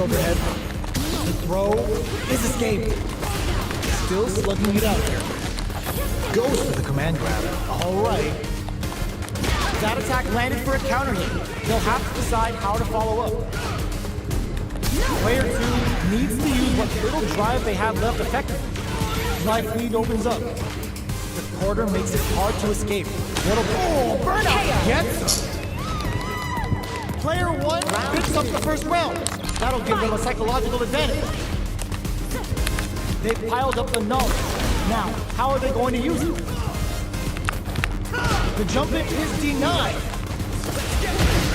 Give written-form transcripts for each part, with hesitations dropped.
overhead. The throw is escaped. Still slugging it out here. Goes for the command grab. Alright. That attack landed for a counter hit. They'll have to decide how to follow up. Player 2 needs to use what little drive they have left effectively. Life lead opens up. The quarter makes it hard to escape. Little burnout gets him. Player 1 picks up the first round. That'll give them a psychological advantage. They've piled up the knowledge. Now, how are they going to use it? The jump in is denied.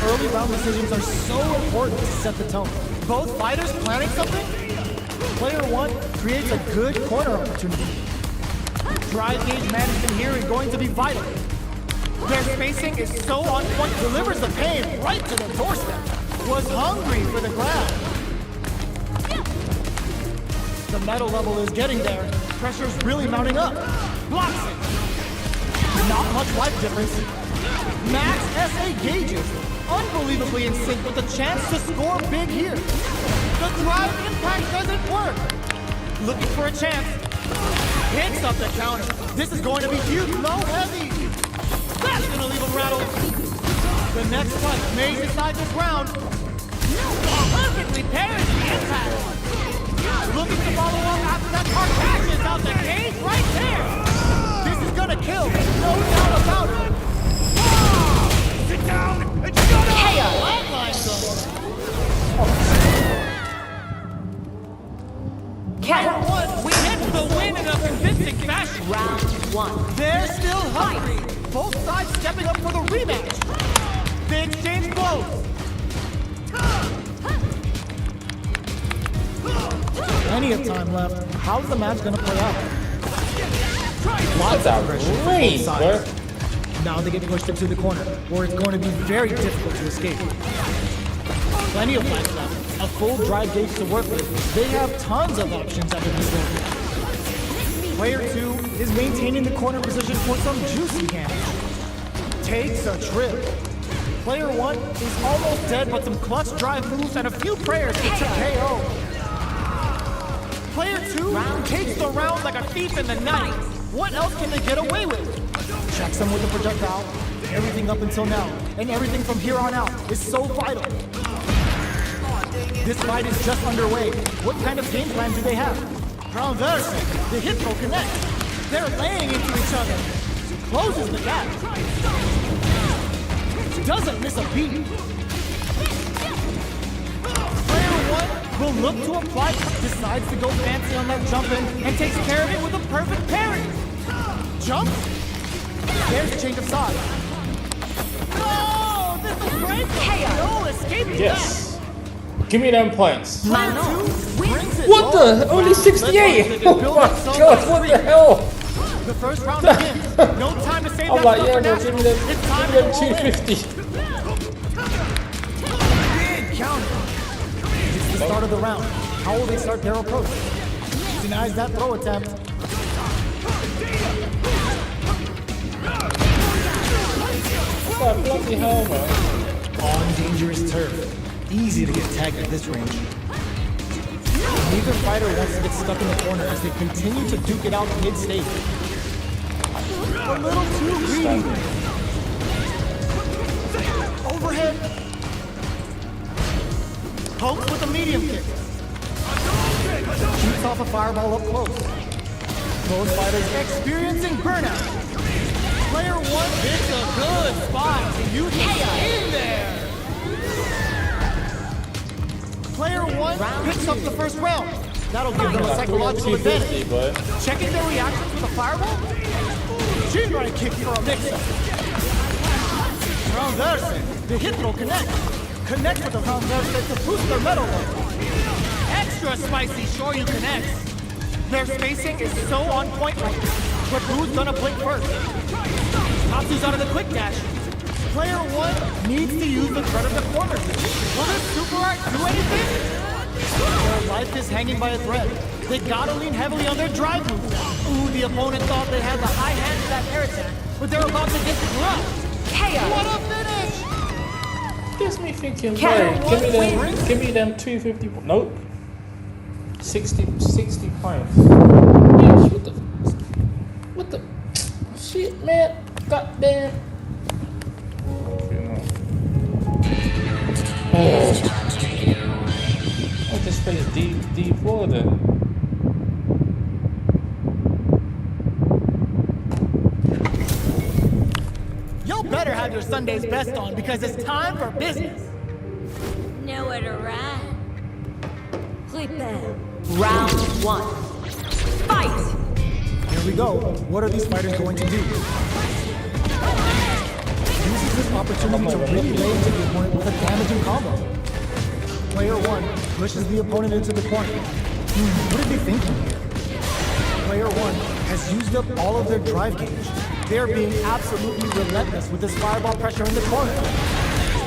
Early round decisions are so important to set the tone. Both fighters planning something? Player 1 creates a good corner opportunity. Drive gauge management here is going to be vital. Their spacing is so on point, delivers the pain right to the doorstep. Was hungry for the grab. The metal level is getting there. Pressure's really mounting up. Blocks it. Not much life difference. Max SA gauges. Unbelievably in sync with the chance to score big here. The drive impact doesn't work. Looking for a chance. Hits up the counter. This is going to be huge. Low heavy. That's going to leave him rattled. The next punch may decide this round. Perfectly parries the impact. Looking to follow up after that car crashes out the gate right there. This is going to kill. No doubt about it. Sit down and shut up! Player 1 hits the win in a convincing fashion. Round 1. They're still hungry. Both sides stepping up for the rematch. They exchange blows. Plenty of time left. How's the match going to play out? Lots of pressure from both sides. Now they get pushed into the corner, where it's going to be very difficult to escape. Plenty of life left. A full drive gauge to work with. They have tons of options at their disposal. Player 2 is maintaining the corner position for some juicy damage. Takes a trip. Player 1 is almost dead, but some clutch drive moves and a few prayers to KO. Player 2 takes the round like a thief in the night. What else can they get away with? Checks him with the projectile. Everything up until now, and everything from here on out, is so vital. This fight is just underway. What kind of game plan do they have? Transverse, the hit throw connects. They're laying into each other. Closes the gap. Doesn't miss a beat. Player 1 will look to apply, decides to go fancy on that jump in, and takes care of it with a perfect parry. Jump. There's a change of side. No! This is great! No escaping Yes. Give me them points. Manon brings it. What the? Only 68! Oh my god, what the hell? The first round begins. No time to save I'm that like, stuff yeah, for no, nationals. give me them, It's time give to me roll them in. 250. Big counter. It's the start of the round. How will they start their approach? Denies that throw attempt. What the bloody hell, man? On dangerous turf. Easy to get tagged at this range. Neither fighter wants to get stuck in the corner as they continue to duke it out mid-stage. A little too greedy. Overhead. Pokes with a medium kick. Shoots off a fireball up close. Both fighters experiencing burnout. Player 1 hits a good spot to use it in there. Player 1 picks up the first round. That'll give them a psychological advantage. Checking their reactions with a fireball? She's going to kick for a mix-up. Transverse. The hit throw connect. Connect with the transverse to boost their metal level. Extra spicy Shoryu connects. Their spacing is so on point right now. But who's gonna blink first? Tatsu's out of the quick dash. Player 1 needs to use the threat of the corner. Will this super art do anything? Their life is hanging by a thread. They gotta lean heavily on their drive moves. Ooh, the opponent thought they had the high hand to that air attack, but they're about to get the glove. KO. What a finish! This me thinking, wait, Cat. give me them 250. Nope. 60 points. Bitch, what the shit, man? Goddamn. I'll just play D4 then. Y'all better have your Sunday's best on because it's time for business. Nowhere to run. Prepare. Round 1. Fight! Here we go. What are these fighters going to do? Uses this opportunity to really lay into the opponent with a damaging combo. Player 1 pushes the opponent into the corner. What are they thinking here? Player 1 has used up all of their drive gauge. They're being absolutely relentless with this fireball pressure in the corner.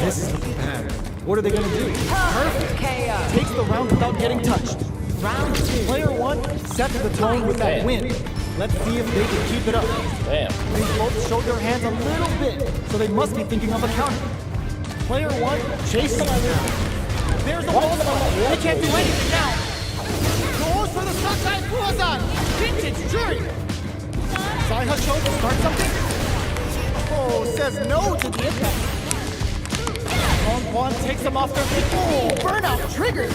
This is looking bad. What are they going to do? Perfect. KO. Takes the round without getting touched. Round 2. Player 1 sets the tone with that win. Let's see if they can keep it up. Damn. They both showed their hands a little bit, so they must be thinking of a counter. Player 1 chasing them down. There's a wall spot. They can't do anything now. Goes for the Sakai Fuazan. Vintage Jury. Saihacho to start something? Oh, says no to the impact. Long Quan takes him off their feet. Oh, burnout triggered.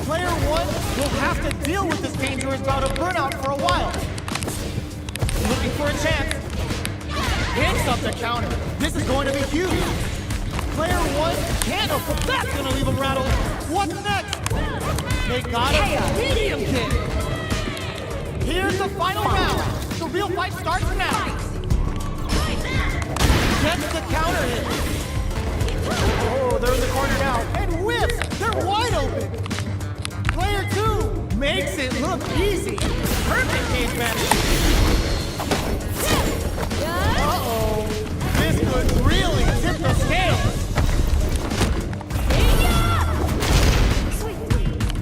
Player 1 will have to deal with this dangerous bout of burnout for a while. Looking for a chance. Hits up the counter. This is going to be huge. Player 1 can't open. That's going to leave him rattled. What's next? They got a medium kick. Here's the final round. The real fight starts now. Gets the counter hit. Oh, they're in the corner now. And whips. They're wide open. Player 2 makes it look easy. Perfect cage management. Uh-oh. This could really tip the scales.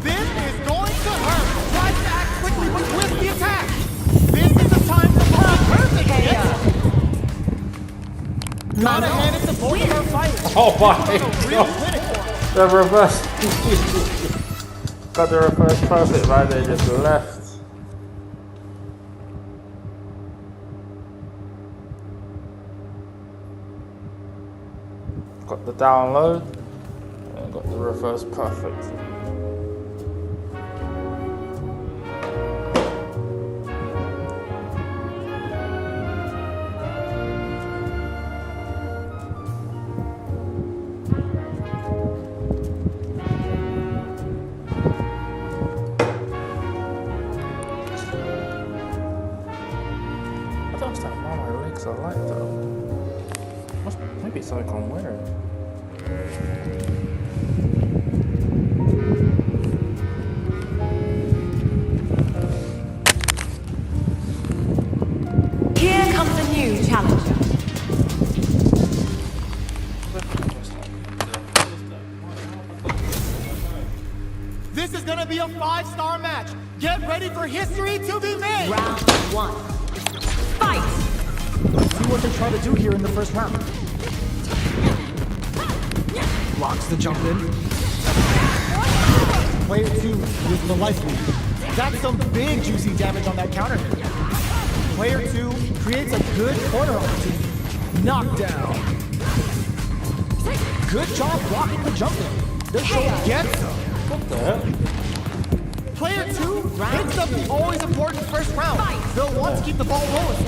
This is going to hurt. Tries to act quickly but with the attack. This is the time to pull a perfect hit. Not ahead at the point of our fight. Oh my Real god. clinic for us. The reverse. Got the reverse perfect right there, just left. Got the download and got the reverse perfect. I don't understand why my legs are like that. Maybe it's like I'm wearing. Here comes a new challenger. This is gonna be a 5-star match. Get ready for history to be made. Round 1. Fight! Let's see what they try to do here in the first round. Blocks the jump in. Player 2 with the life lead. That's some big juicy damage on that counter hit. Player 2 creates a good corner opportunity. Knockdown. Good job blocking the jump in. This show gets him. What the heck? Player 2 hits up the always important first round. They'll want to keep the ball rolling.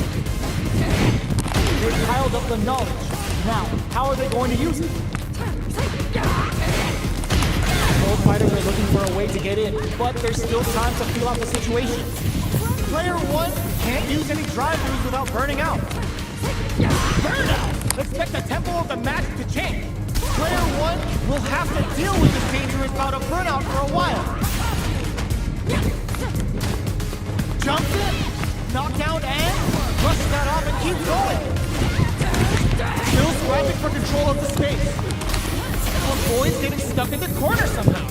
They've piled up the knowledge. Now, how are they going to use it? Both fighters are looking for a way to get in, but there's still time to feel out the situation. Player 1 can't use any drive-throughs without burning out. Burnout! Expect the tempo of the match to change. Player 1 will have to deal with this dangerous bout of burnout for a while. Jumps in, knockdown, and brushes that off and keeps going. Still scrapping for control of the space. Boy's getting stuck in the corner somehow.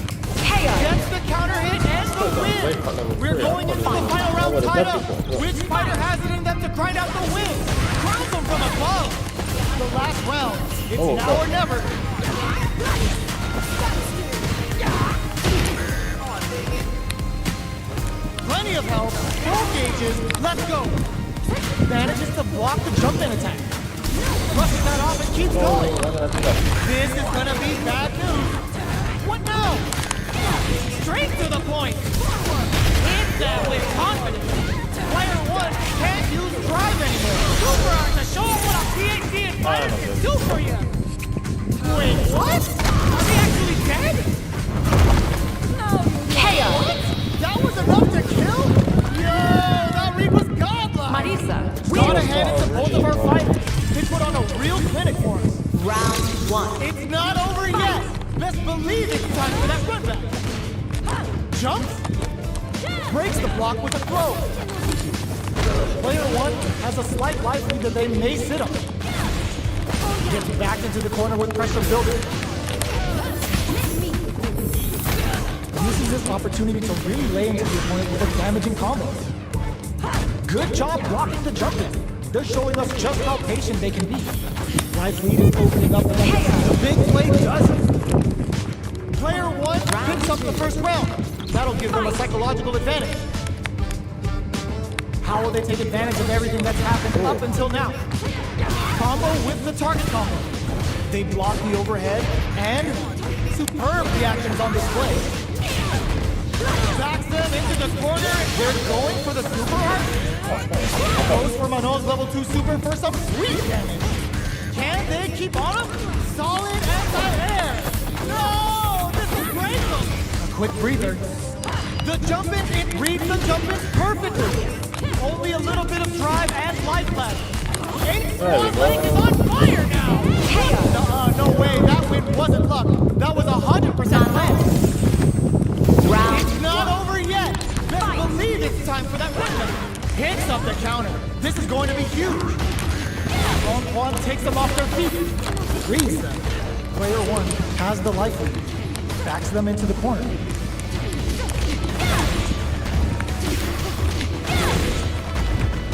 Gets the counter hit and the win. We're going into the final round tied up. Which fighter has it in them to grind out the win? Crowns them from above. The last round. It's now or never. Plenty of health, full gauges, let's go. Manages to block the jump in attack. Brushes that off and keeps going. This is gonna be bad news. What now? Straight to the point. Hit that with confidence. Player 1 can't use drive anymore. Super Art to show off what a PhD and fighter can do for you. Wait, what? Are they actually dead? KO. That was enough to kill? Yo, that Reap was godlike. Marisa, Got ahead into both of our fighters. They put on a real clinic for us. round 1. It's not over yet. Best believe it's time for that run back. Jumps. Breaks the block with a throw. Player 1 has a slight life lead that they may sit on. Gets back into the corner with pressure building. Uses this opportunity to really lay into the opponent with a damaging combo. Good job blocking the jump in. They're showing us just how patient they can be. Life lead is opening up, and the big play does it. Player 1 picks up the first round. That'll give them a psychological advantage. How will they take advantage of everything that's happened up until now? Combo with the target combo. They block the overhead, and superb reactions on display. Backs them into the corner. They're going for the super art. Goes for Manon's level 2 super for some sweet damage. Can they keep on him? Solid anti-air. No, this will break them. A quick breather. The jump in, it reads the jump in perfectly. Only a little bit of drive and life left. Ace Lake is on fire now. No way, that win wasn't luck. That was 100% planned. It's not over yet. Best believe it's time for that run back. Hits up the counter. This is going to be huge. Quan takes them off their feet. Frees them. Player 1 has the life lead. Backs them into the corner.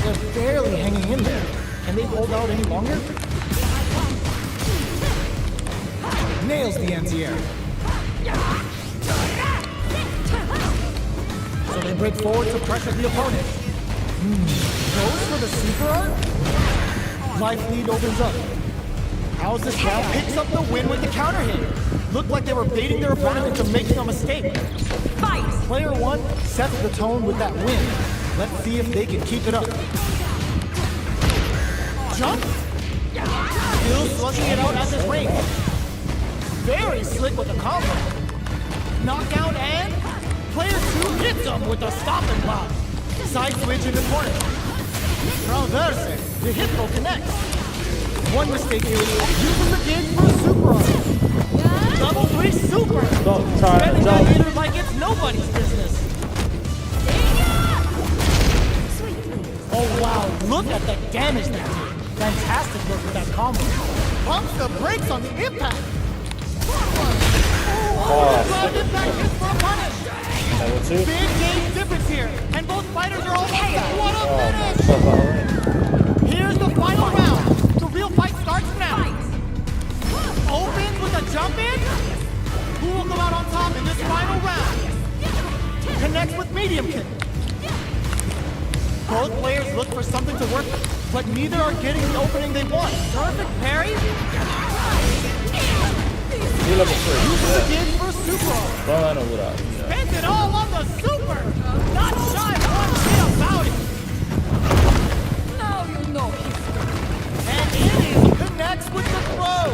They're barely hanging in there. Can they hold out any longer? Nails the anti-air. So they break forward to pressure the opponent. Goes for the super art? Life lead opens up. How's this round? Picks up the win with the counter hit. Looked like they were baiting their opponent into making a mistake. Fight! Player 1 sets the tone with that win. Let's see if they can keep it up. Jump. Still slugging it out at this range. Very slick with the combo. Knockout and player 2 hits him with a stop and block. Side switch in the corner. Transverse. The hit throw connects. One mistake here. Using the gauge for a super art. Level 3 super. Spending that meter like it's nobody's business. Oh wow, look at the damage there. Fantastic work with that combo. Pumps the brakes on the impact. Ground impact hits for a punish. Big game difference here, and both fighters are almost what a finish! Here's the final round. The real fight starts now. Opens with a jump in. Who will come out on top in this final round? Connects with medium kick. Both players look for something to work with, but neither are getting the opening they want. Perfect parry. Level 3. Uses the gauge for super. Spends it all on the super. Not shy one bit about it. Now you know. And it is connects with the throw.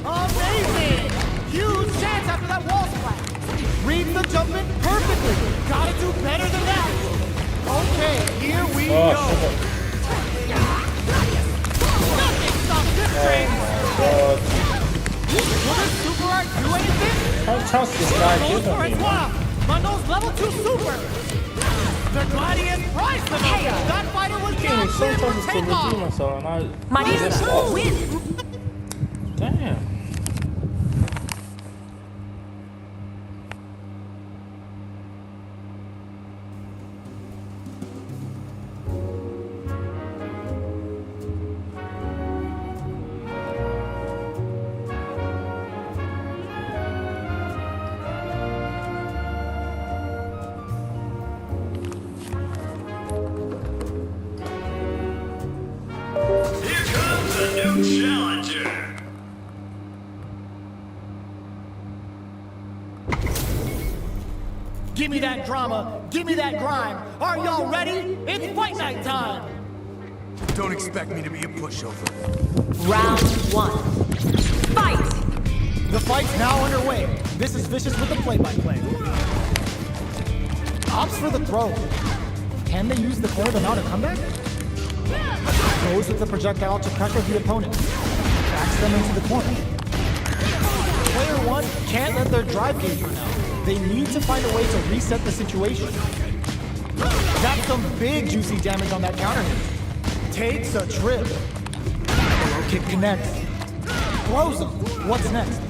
Amazing. Huge chance after that wall splash. Reads the jump in perfectly. Gotta do better than that. Okay, here we go. Nothing stops this train. Will this super art do anything? How tough this guy Goes is for on its me. one. Manon's level 2 super. The Gladius prized them. That fighter was not clear for Sometimes to redeem takeoff. myself and I Marisa, win! damn. Give me that drama, give me that grime. Are y'all ready? It's fight night time! Don't expect me to be a pushover. Round 1. Fight! The fight's now underway. This is Vicious with the play-by-play. Opts for the throw. Can they use the corner to mount a comeback? Goes with the projectile to pressure the opponent. Backs them into the corner. Player 1 can't let their drive gauge run out. They need to find a way to reset the situation. That's some big juicy damage on that counter hit. Takes a trip. Low kick connects. Throws him. What's next?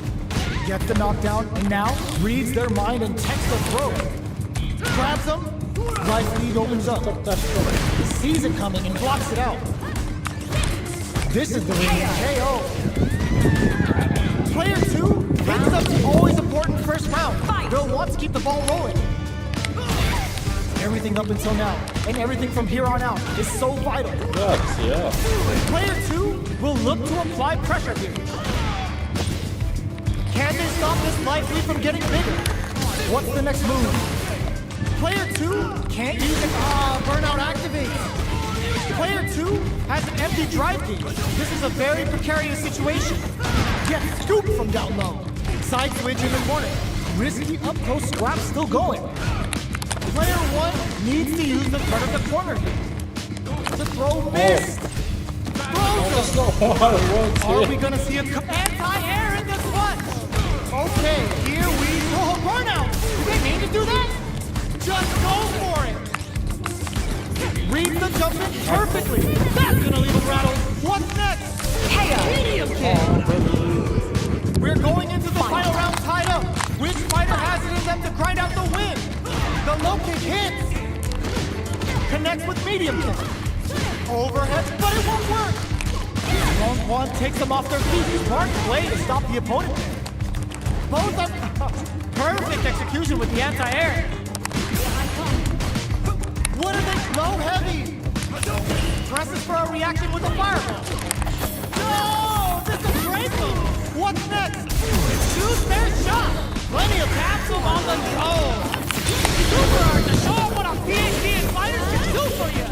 Gets the knockdown and now reads their mind and takes the throw. Grabs him. Life lead opens up. Sees it coming and blocks it out. This is the ring KO. Player 2 picks up the always important first round. They'll want to keep the ball rolling. Everything up until now, and everything from here on out, is so vital. Yeah. Player 2 will look to apply pressure here. Can they stop this life lead from getting bigger? What's the next move? Player 2 can't use it. Burnout activates. Player 2 has an empty drive gauge. This is a very precarious situation. Gets scooped from down low. Side switch in the corner. Risky up close scrap still going. Player 1 needs to use the front of the corner here. The throw missed. That's not how it works. Are we gonna see a anti-air in this one? Okay, here we go. Burnout! Do they mean to do that? Just go for it! Reads the jump in perfectly. That's gonna leave him rattled. What's next? Medium kick! We're going into the final round tied up. Which fighter has it in them to grind out the win? The low kick hits. Connects with medium kick. Overhead, but it won't work. Long Quan takes them off their feet. Smart play to stop the opponent. Both up. Perfect execution with the anti-air. What are they? Low heavy. Presses for a reaction with a fireball. No! This will break them. What's next? Choose their shot. Plenty of capsule on the go. Super hard to show them what a PhD in fighters can do for you.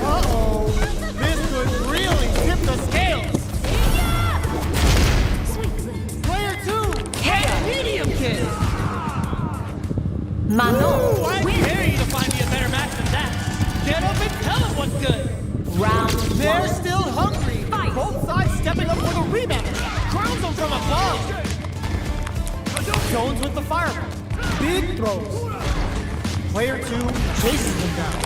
Uh-oh. This could really tip the scales. Player 2. Medium kick. Manon Ooh, I wins. dare you to find me a better match than that. Get up and tell them what's good. Round They're 1. still hungry. Fight. Both sides stepping up for the rematch. Crowns them from above. Jones with the fireball. Big throws. Player 2 chases them down.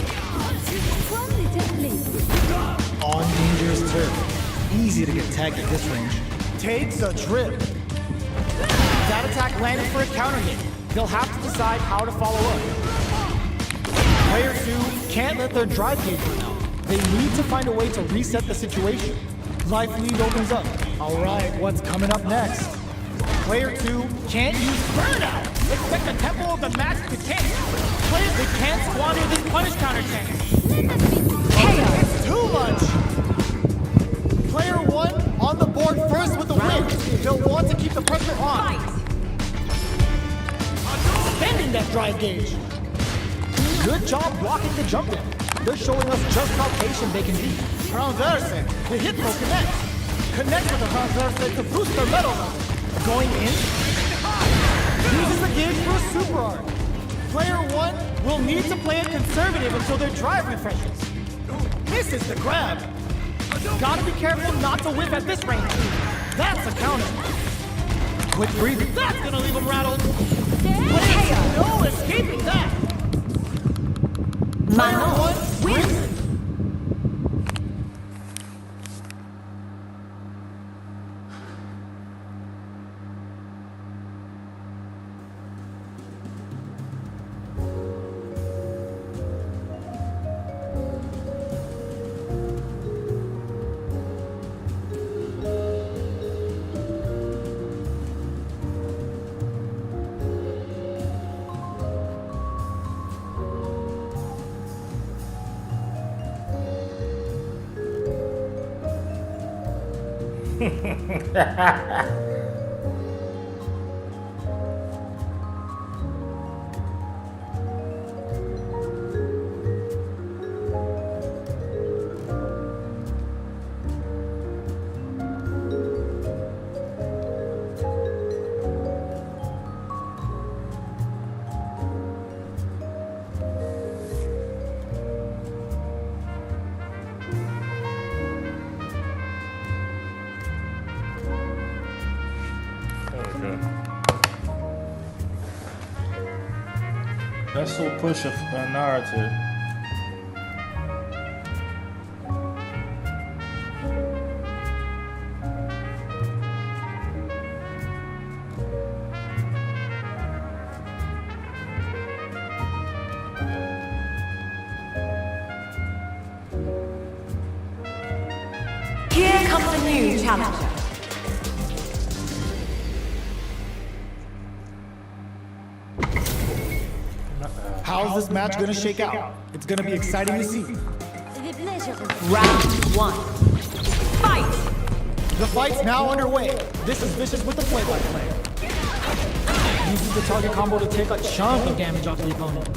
On dangerous turf. Easy to get tagged at this range. Takes a trip. That attack landed for a counter hit. They'll have to decide how to follow up. Player 2 can't let their drive gauge run out. They need to find a way to reset the situation. Life lead opens up. All right, what's coming up next? Player 2 can't use burnout. Expect the tempo of the match to change. Players, they can't squander this punish counter chance. It's too much. Player 1 on the board first with the win. They'll want to keep the pressure on. Bending that drive gauge. Good job blocking the jump in. They're showing us just how patient they can be. Transverse. The hit will connect. Connect with the transverse to boost their metal level. Going in. Uses the gauge for a super art. Player 1 will need to play it conservative until their drive refreshes. Misses the grab. Gotta be careful not to whip at this range. That's a counter. Quick breathing. That's gonna leave him rattled. No escaping that. Manon wins. Okay. That's so push a narrative. Here comes a new challenger. How's this match gonna shake out? It's gonna be exciting to see. Round one. Fight! The fight's now underway. This is Vicious with the play-by-play. Uses the target combo to take a chunk of damage off the opponent.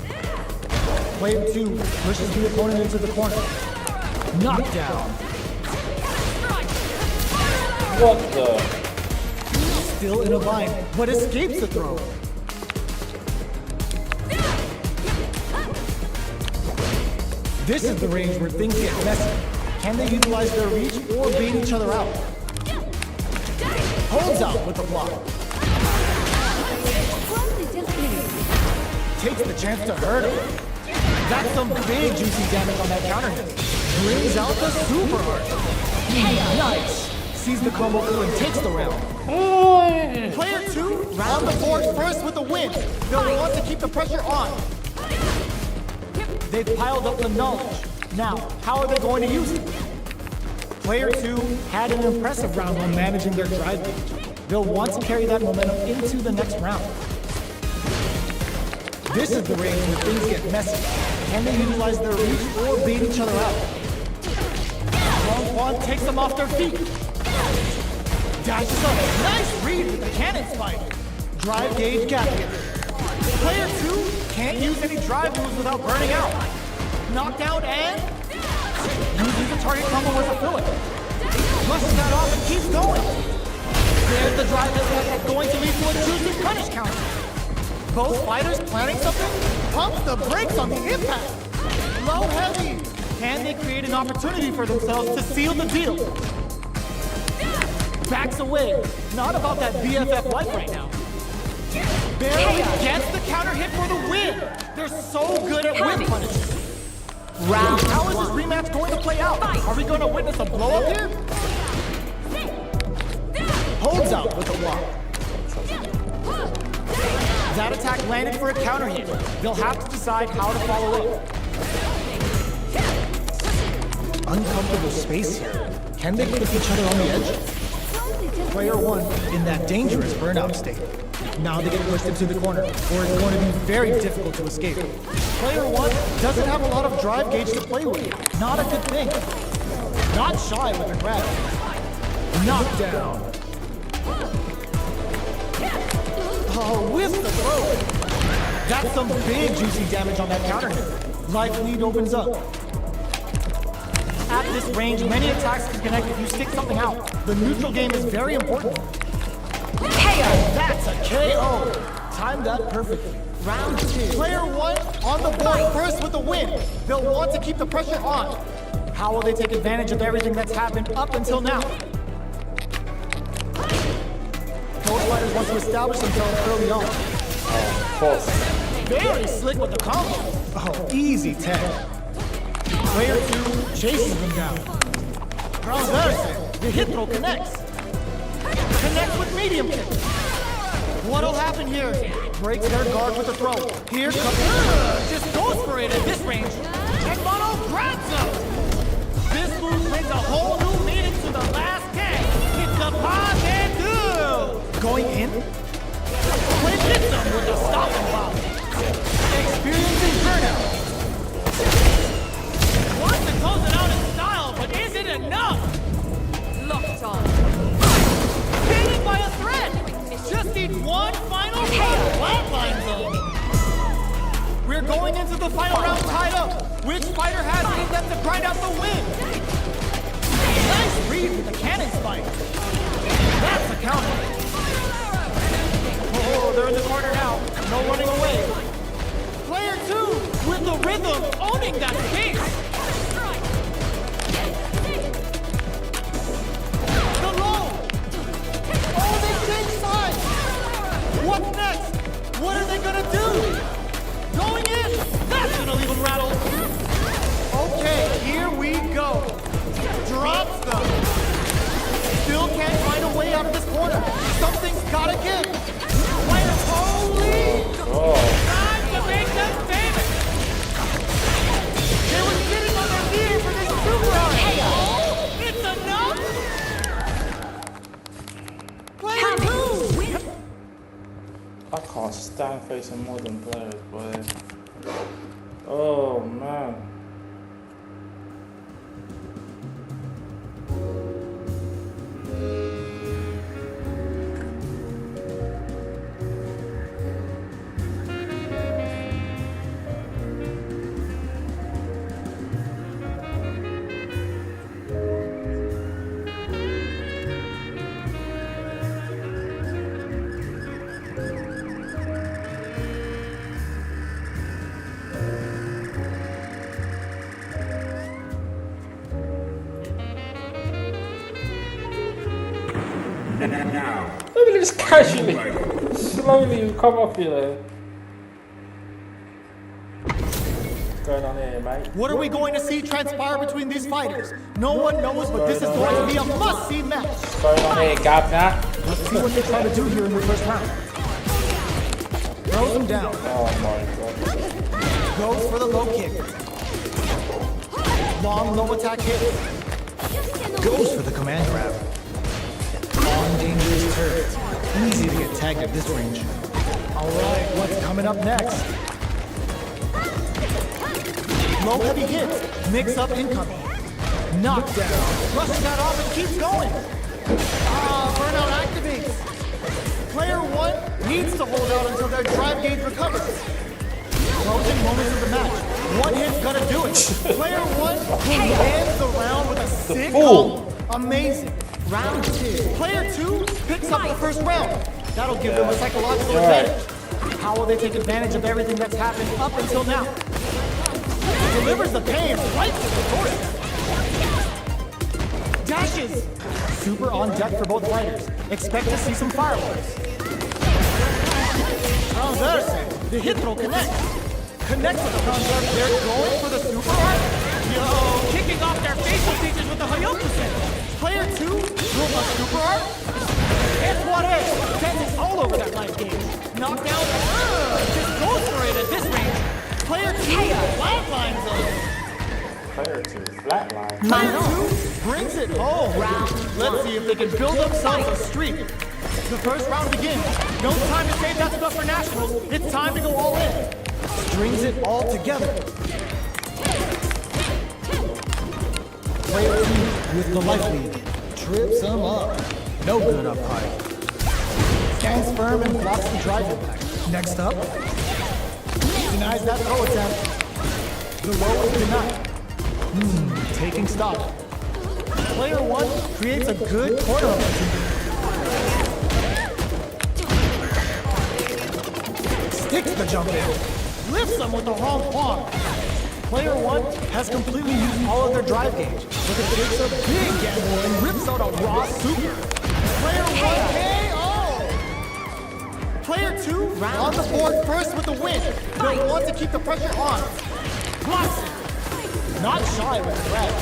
Player 2 pushes the opponent into the corner. Knockdown. What the? Still in a bind, but escapes the throw. This is the range where things get messy. Can they utilize their reach or bait each other out? Holds out with the block. Takes the chance to hurt him. That's some big juicy damage on that counter hit. Brings out the super art. Nice. Sees the combo through and takes the round. Player 2 on the board first with the win. They'll want to keep the pressure on. They've piled up the knowledge. Now, how are they going to use it? Player 2 had an impressive round when managing their drive gauge. They'll want to carry that momentum into the next round. This is the range where things get messy. Can they utilize their reach or bait each other out? Long Quan takes them off their feet. Dashes up. Nice read with the cannon spike. Drive gauge gap hit. Player 2 can't use any drive moves without burning out. Knockdown and uses the target combo as a filler. Flushes that off and keeps going. There's the drive hit that's going to lead to a juicy punish counter. Both fighters planning something? Pumps the brakes on the impact. Low heavy. Can they create an opportunity for themselves to seal the deal? Backs away. Not about that BFF life right now. Barely gets the counter hit for the win. They're so good at whip punishing. Round How is this rematch going to play out? Are we going to witness a blow up here? Holds out with a block. That attack landed for a counter hit. They'll have to decide how to follow it. Uncomfortable space here. Can they put each other on the edge? Player 1 in that dangerous burnout state. Now they get pushed into the corner, or it's going to be very difficult to escape. Player 1 doesn't have a lot of drive gauge to play with. Not a good thing. Not shy with a grab. Knockdown. Oh, with the throw. That's some big juicy damage on that counter hit. Life lead opens up. At this range, many attacks can connect if you stick something out. The neutral game is very important. KO! That's a KO! Timed that perfectly. Round 2. Player 1 on the board first with the win. They'll want to keep the pressure on. How will they take advantage of everything that's happened up until now? Both fighters want to establish themselves early on. Very slick with the combo. Oh, easy tag. Player 2 chases them down. Transverse. The hit throw connects. Connects with medium kick. What'll happen here? Breaks their guard with the throw. Here comes... Just goes for it at this range. And Manon grabs him. This move brings a whole new meaning to the last game. It's a Pazendo. Going in? Plays hits him with a stopping block. Experiencing burnout. Wants to close it out in style, but is it enough? locked on. Baited by a threat! Just need one final shot. Flatline zone. We're going into the final round tied up. Which fighter has it in them to grind out the win? Nice read with the cannon spike. That's a counter. Oh, they're in the corner now. No running away. Player 2 with the rhythm, owning that space. The low. Oh, they change sides. we go. Drops them. Still can't find a way out of this corner. Something's gotta give. Players, holy! Time to make them famous. They were sitting on their gear for this super arc. Oh, it's enough. Player 2. I can't stand facing modern players, boy. Oh man. Look at this casually, slowly come off here. What's going on here, mate? What are we going to see transpire between these fighters? No one knows, but this is going to be a must-see match. What's going on here, Gavna? Let's see what they try to do here in the first round. Throws him down. Oh my god. Goes for the low kick. Long low attack hit. Goes for the command grab. Long dangerous turret. Easy to get tagged at this range. Alright, what's coming up next? Low heavy hit. Mix up incoming. Knockdown. Brushes that off and keeps going. Burnout activates. Player 1 needs to hold out until their drive gauge recovers. Closing moments of the match. One hit's gonna do it. Player 1 who ends the round with a sick combo. Amazing. Round 2. Player 2 picks up the first round. That'll give them a psychological advantage. How will they take advantage of everything that's happened up until now? Delivers the pain right to the doorstep. Dashes. Super on deck for both fighters. Expect to see some fireworks. Transverse. The hit throw connects. Connects with the transverse. They're going for the super art. Yo, kicking off their facial features with the Hayokusen. Player 2 will a super art. It's what is. Death is all over that life gauge. Knockdown. Just goes for it at this range. Player 2 flatlines them. Player 2 flatline. Player 2 brings it home. Let's see if they can build themselves a streak. The first round begins. No time to save that stuff for nationals. It's time to go all in. Strings it all together. Player 2 with the life lead. Trips him up. No good up high. Stands firm and blocks the drive impact. Next up. Denies that throw attempt. The low is denied. Taking stock. Player 1 creates a good corner opportunity. Sticks the jump in. Lifts them with the wrong palm. Player 1 has completely used all of their drive gauge, but it takes a big gamble and rips out a raw super. Player 1 KO! Player 2 on the board first with the win. They'll want to keep the pressure on. Blocks it. Not shy with the grab.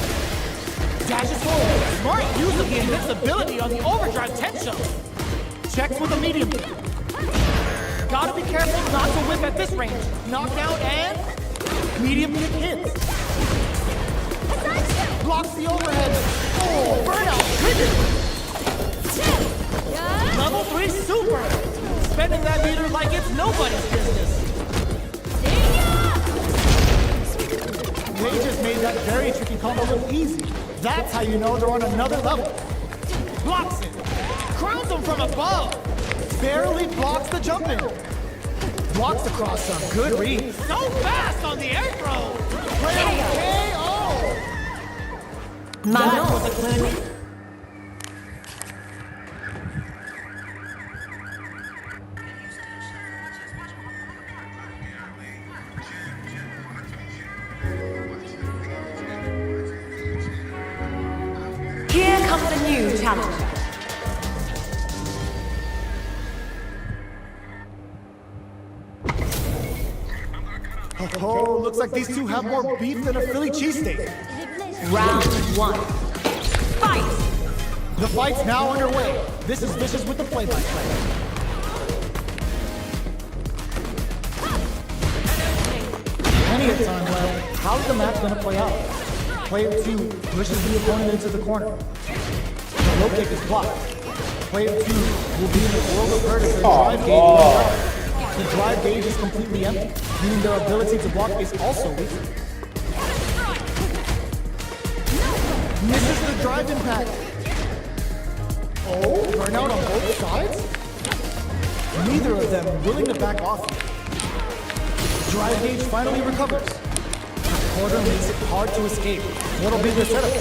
Dashes forward. Smart use of the invincibility on the overdrive tension. Checks with a medium. Gotta be careful not to whip at this range. Knockout and medium kick hits. Blocks the overhead. Oh, burnout triggered. Level 3 super. Spending that meter like it's nobody's business. They just made that very tricky combo look easy. That's how you know they're on another level. Blocks it. Crowns him from above. Barely blocks the jump in. Blocks across some good read. So fast on the air throw. Player KO. That was a clinic. Here comes the new challenger. Oh, looks like these two have more beef than a Philly cheesesteak. Round 1. Fight! The fight's now underway. This is Vicious with the play-by-play. Plenty of time left. How's the match gonna play out? Player 2 pushes the opponent into the corner. The low kick is blocked. Player 2 will be in the world of hurt as their drive gauge. The drive gauge is completely empty, meaning their ability to block is also weak. Misses the drive impact. Oh, burnout on both sides? Neither of them willing to back off. Drive gauge finally recovers. The corner makes it hard to escape. What'll be the setup?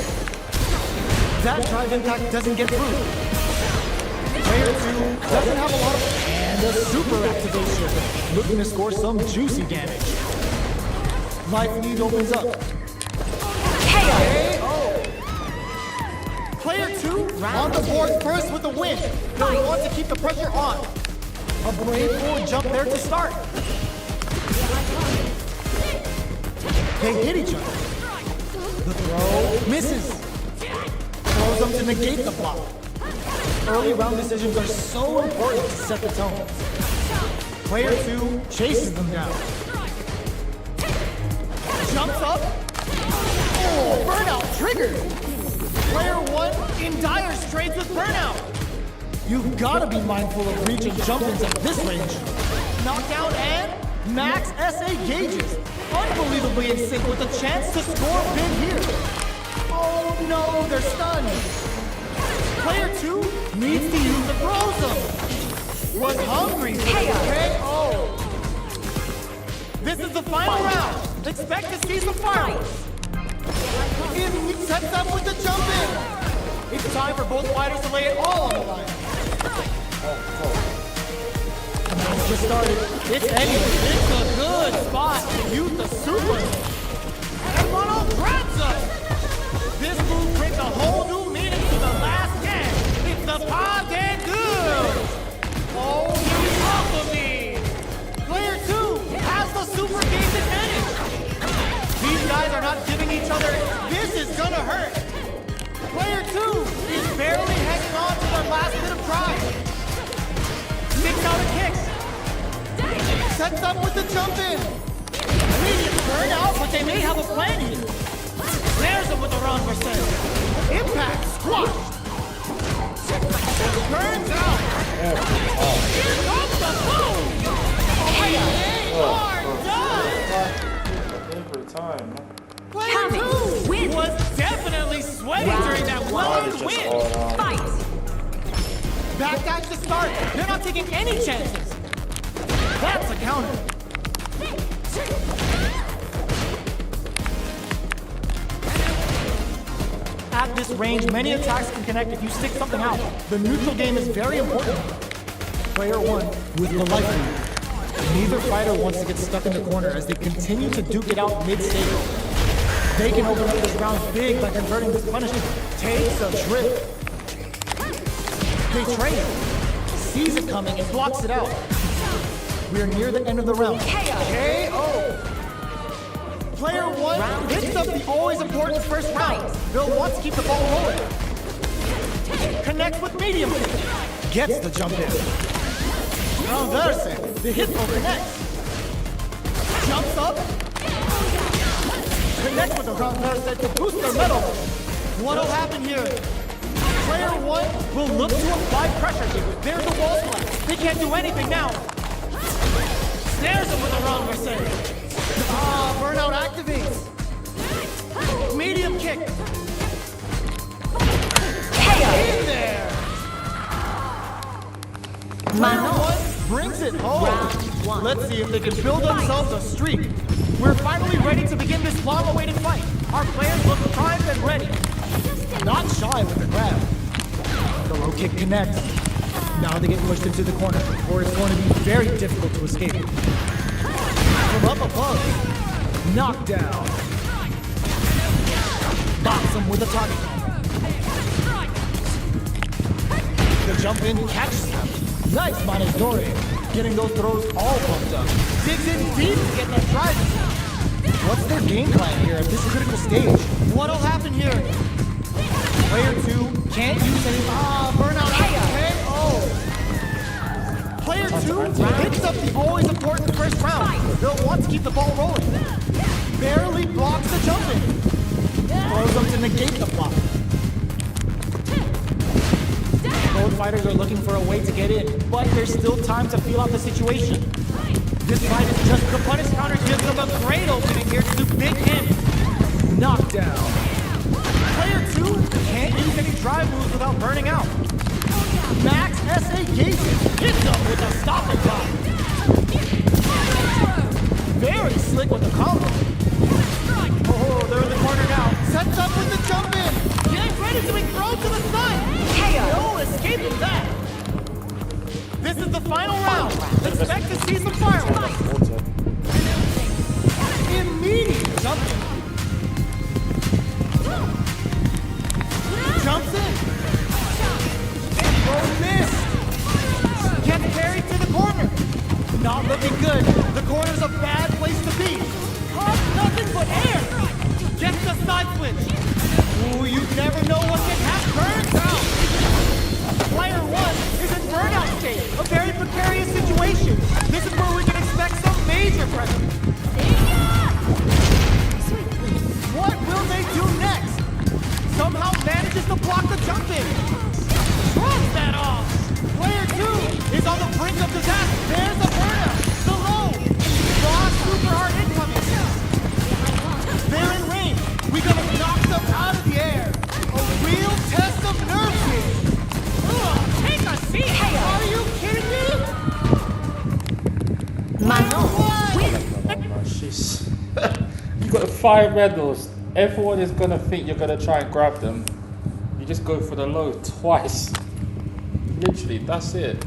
That drive impact doesn't get through. Player 2 doesn't have a lot of... And a super activation. Looking to score some juicy damage. Life lead opens up. KO! Player 2 on the board first with the win. They'll want to keep the pressure on. A brave forward jump there to start. They hit each other. The throw misses. Throws them to negate the block. Early round decisions are so important to set the tone. Player 2 chases them down. Jumps up. Oh, burnout triggered. Player 1 in dire straits with burnout. You've got to be mindful of reach and jump-ins at this range. Knockdown and max SA gauges. Unbelievably in sync with a chance to score big here. Oh no, they're stunned. Player 2 needs to use the frozen. Was hungry. KO. This is the final round. Expect to see some fireworks. He sets up with the jump in. It's time for both fighters to lay it all on the line. The match just started. It's anyway. It's a good spot to use the super. And manon grabs us. This move brings a whole new meaning to the last dance. It's the pas de deux. Oh, he's off of me. Player 2 has the super game advantage. These guys are not giving each other. This is gonna hurt. Player 2 is barely hanging on to their last bit of drive. Sticks out a kick. Sets up with the jump in. Medium burn out, but they may have a plan here. Snares him with the wrong percent. Impact squashed. Burns out. Here comes the boom. They are done. Every time. Player 2 was definitely sweating during that well-earned win. Fight! Backdash to start. They're not taking any chances. That's a counter. At this range, many attacks can connect if you stick something out. The neutral game is very important. Player 1 with the life lead. Neither fighter wants to get stuck in the corner as they continue to duke it out mid-stage. They can open up this round big by converting this punishment. Takes a trip. They trade. Sees it coming and blocks it out. We are near the end of the round. KO! Player 1 hits up the always important first round. They'll want to keep the ball rolling. Connects with medium. Gets the jump in. Transverse. The hit will connect. Jumps up. Connects with the transverse to boost their metal. What'll happen here? Player 1 will look to apply pressure here. There's the wall splash. They can't do anything now. Snares him with the wrong percent. Burnout activates. Medium kick. In there. Player 1 brings it home. Let's see if they can build themselves a streak. We're finally ready to begin this long-awaited fight. Our players look primed and ready. Not shy with the grab. The low kick connects. Now they get pushed into the corner, or it's going to be very difficult to escape. From up above. Knockdown. Box him with a target. The jump in catches them. Nice Manedore. Getting those throws all pumped up. Digs in deep to get that drive. What's their game plan here at this critical stage? What'll happen here? Player 2 can't use any burnout. KO. Player 2 picks up the always important first round. They'll want to keep the ball rolling. Barely blocks the jump in. Throws them to negate the block. Both fighters are looking for a way to get in, but there's still time to feel out the situation. This fight is just the punish counter gives them a great opening here to do big hits. Knockdown. Player 2 can't use any drive moves without burning out. Max SA gauges hits them with a stop and block. Very slick with the combo. Oh, they're in the corner now. Sets up with the jump in. Getting ready to be thrown to the side. No escaping that. This is the final round. Expect to see some fireworks. Immediate jumping. Jumps in. Oh, missed. Gets carried to the corner. Not looking good. The corner's a bad place to be. Nothing but air. Gets the side switch. Ooh, you never know what can happen. Burns out. Player 1 is in burnout state. A very precarious situation. This is where we can expect some major pressure. What will they do next? Somehow manages to block the jump in. Throws that off. Player 2 is on the brink of disaster. There's the burnout. The low. Raw super hard incoming. They're in range. We gotta knock them out of the air. A real test of nerve here. Take a seat. Are you kidding me? Manon. She's. You got 5 medals. Everyone is gonna think you're gonna try and grab them. You just go for the low twice. Literally, that's it.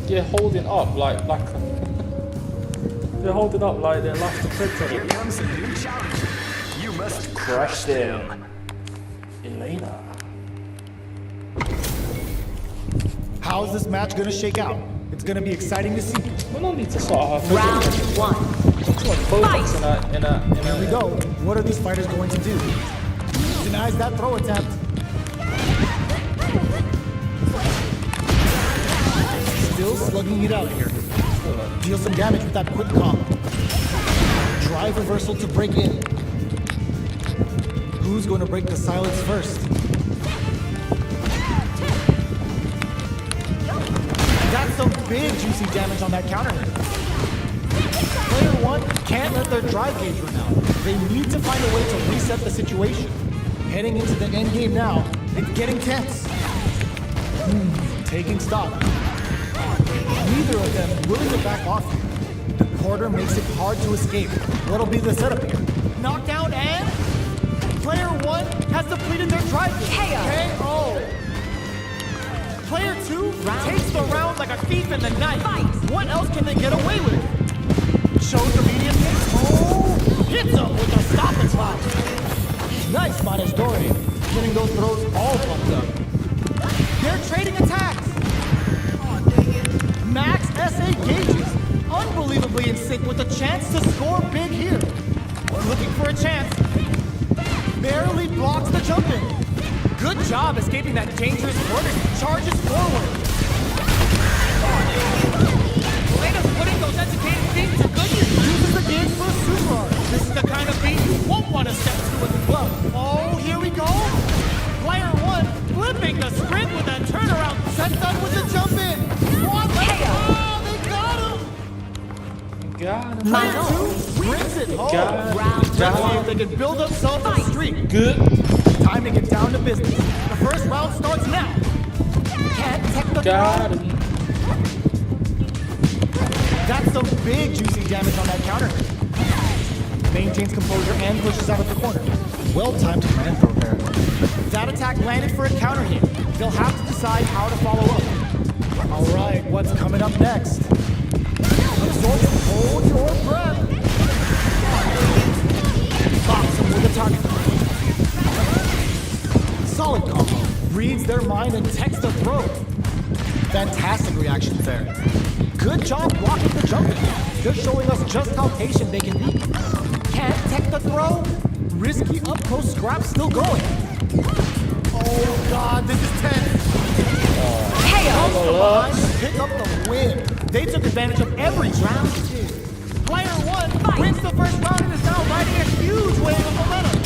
They're holding up like they're holding up like they're lost to print on Here it. comes a new challenge. You must Crush them. Elena. How's this match gonna shake out? It's gonna be exciting to see. We don't need to sort her. Round 1. Both in a Here we go. What are these fighters going to do? Denies that throw attempt. Still slugging it out here. Deal some damage with that quick combo. Drive reversal to break in. Who's going to break the silence first? That's some big juicy damage on that counter hit. Player 1 can't let their drive gauge run out. They need to find a way to reset the situation. Heading into the end game now, it's getting tense. Taking stock. Neither of them willing to back off here. The quarter makes it hard to escape. What'll be the setup here? Knockdown and player 1 has depleted their drive gauge. KO. Player 2 takes the round like a thief in the night. What else can they get away with? Shows the medium hit. Oh, hits him with a stop and slide. Nice Manes Dory, getting those throws all bumped up. They're trading attacks. Max SA gauges, unbelievably in sync with a chance to score big here. Looking for a chance. Barely blocks the jump in. Good job escaping that dangerous corner. Charges forward. Elena's putting those educated feet to good use. Uses the gauge for a super art. This is the kind of beat you won't want to step to with the glove. Oh, here we go. Player 1 flipping the script with a turnaround. Sets up with the jump in. One, oh, they got him. Got him. Player 2 brings it home. Got him. Let's see if they can build themselves a streak. Good. Time to get down to business. The first round starts now. Can't tech the Got throw. him. That's some big juicy damage on that counter. Maintains composure and pushes out of the corner. Well timed command throw there. That attack landed for a counter hit. They'll have to decide how to follow up. All right, what's coming up next? Absorb, hold your breath. Box him with a target. Solid combo. Reads their mind and techs the throw. Fantastic reactions there. Good job blocking the jump. They're showing us just how patient they can be. Can't tech the throw. Risky up close scrap still going. Oh god, this is tense. Comes from behind to pick up the win. They took advantage of every round. Player 1 wins the first round and is now riding a huge wave of momentum.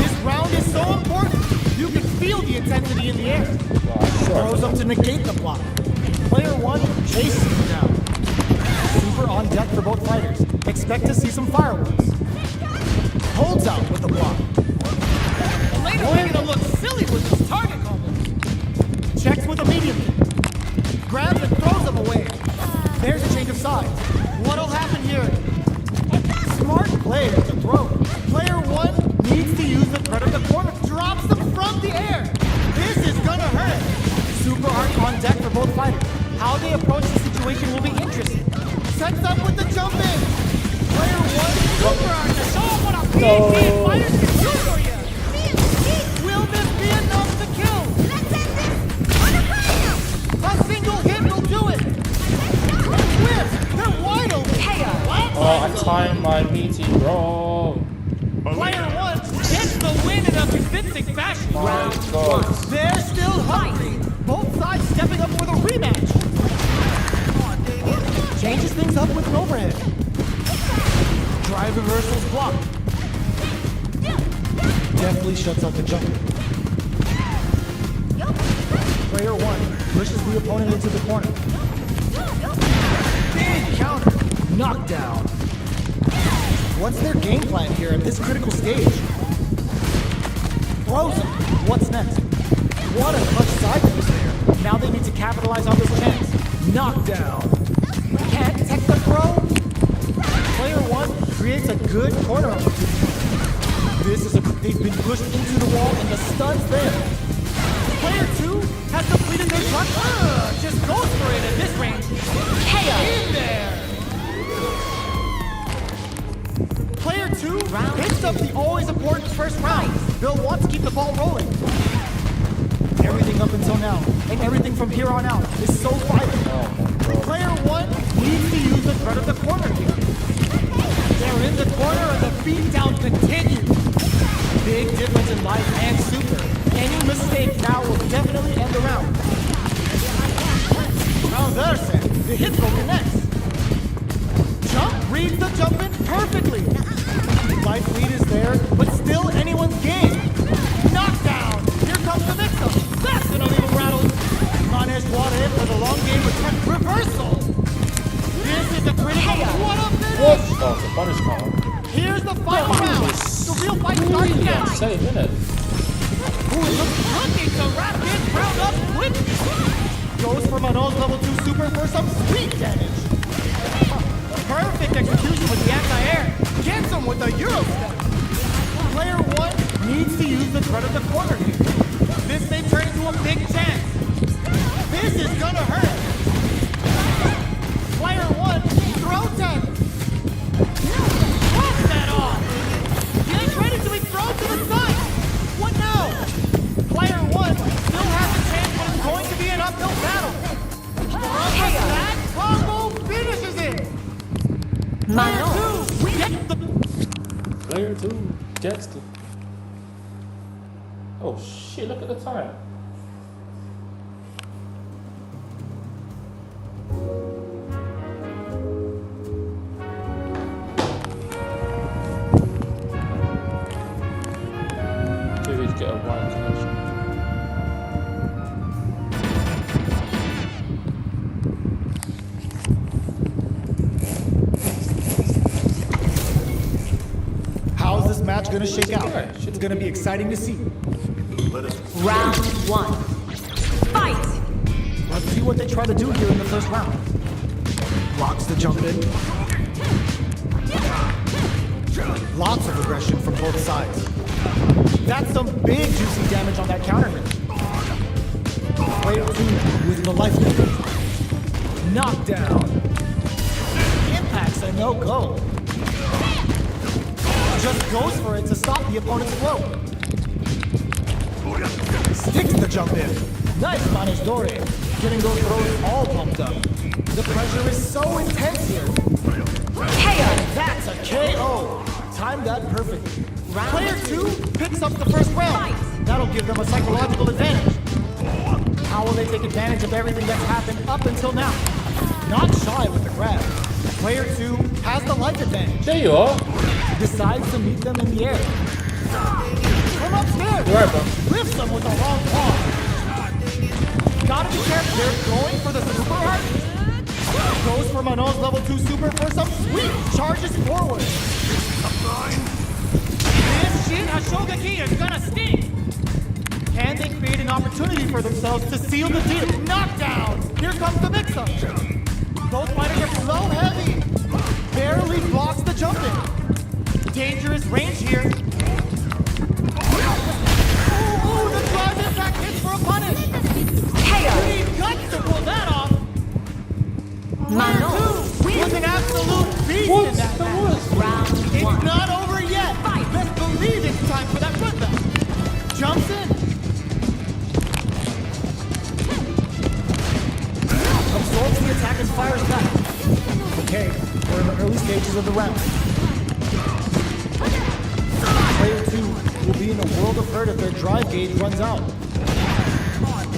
This round is so important. You can feel the intensity in the air. Throws up to negate the block. Player 1 chases him down. Super on deck for both fighters. Expect to see some fireworks. Holds out with the block. Later we're gonna look silly with this target combo. Checks with a medium kick. Grabs and throws him away. There's a change of sides. What'll happen here? Smart play with the throw. Player 1 needs to use the threat of the corner. Drops them from the air. This is gonna hurt. Super arc on deck for both fighters. How they approach the situation will be interesting. Sets up with the jump in. Player 1, super arc to show them what a PvP fighters can do for you. Will this be enough to kill? A single hit will do it. Whip, they're wide open. Oh, I timed my meaty wrong. Player 1 gets the win in a convincing fashion. My God. They're still hungry. Both sides stepping up for the rematch. Changes things up with an overhead. Drive reversals blocked. Deftly shuts out the jump. Player 1 pushes the opponent into the corner. Big counter. Knockdown. What's their game plan here at this critical stage? Throws him. What's next? What a clutch side piece there. Now they need to capitalize on this chance. Knockdown. Can't tech the throw. Player 1 creates a good corner opportunity. They've been pushed into the wall and the stun's there. Player 2 has completed their shot. Just goes for it at this range. In there. Player 2 picks up the always important first round. They'll want to keep the ball rolling. Everything up until now, and everything from here on out, is so vital. Player 1 needs to use the threat of the corner here. They're in the corner and the beatdown continues. Big difference in life and super. Any mistake now will definitely end the round. Round there, set. The hit will connect. Jump reads the jump in perfectly. Life lead is there, but still anyone's game. Knockdown. Here comes the mix-up. That's gonna leave him rattled. Non-edged water in for the long game return. Reversal. This is a critical. What a finish. Oh, the punish card. Here's the final round. The real fight starts now. Say, isn't it? Who is looking to wrap this round up quickly. Goes for Manon's level 2 super for some sweet damage. Perfect execution with the anti-air. Gets him with the Euro step. Player 1 needs to use the threat of the corner here. This may turn into a big chance. This is gonna hurt. Player 1, throw tech. What's that off? Getting ready to be thrown to the side. What now? Player 1 still has a chance, but it's going to be an uphill battle. That combo finishes it. Manon. Player 2 gets the... Oh shit, look at the time. Maybe we get a wide connection. How's this match gonna shake out? It's gonna be exciting to see. Round 1. Fight! Let's see what they try to do here in the first round. Blocks the jump in. Lots of aggression from both sides. That's some big juicy damage on that counter hit. Player 2 with the life damage. Knockdown. Impact's a no-go. Just goes for it to stop the opponent's flow. Sticks the jump in. Nice managed Dore. Getting those throws all pumped up. The pressure is so intense here. KO. That's a KO. Timed that perfectly. Round Player 2. 2 picks up the first round. Fight. That'll give them a psychological advantage. How will they take advantage of everything that's happened up until now? Not shy with the grab. Player 2 has the life advantage. There you are. Decides to meet them in the air. From upstairs. You're right, bro. Lifts them with a long paw. Gotta be careful. They're going for the super art. Goes for Manon's level 2 super for some sweet charges forward. This Shin Ashogaki is gonna sting. Can they create an opportunity for themselves to seal the deal? Knockdown! Here comes the mix-up. Both fighters are so heavy. Barely blocks the jumping. Dangerous range here. Ooh, the drive impact hits for a punish. KO. He guts to pull that off. Manon Was an absolute beast What? in that That match. was. Round It's 1. not over yet. Fight. Best believe it's time for that bloodbath. Jumps in. Absorbs the attack and fires back. Okay, we're in the early stages of the round. Player 2 will be in a world of hurt if their drive gauge runs out.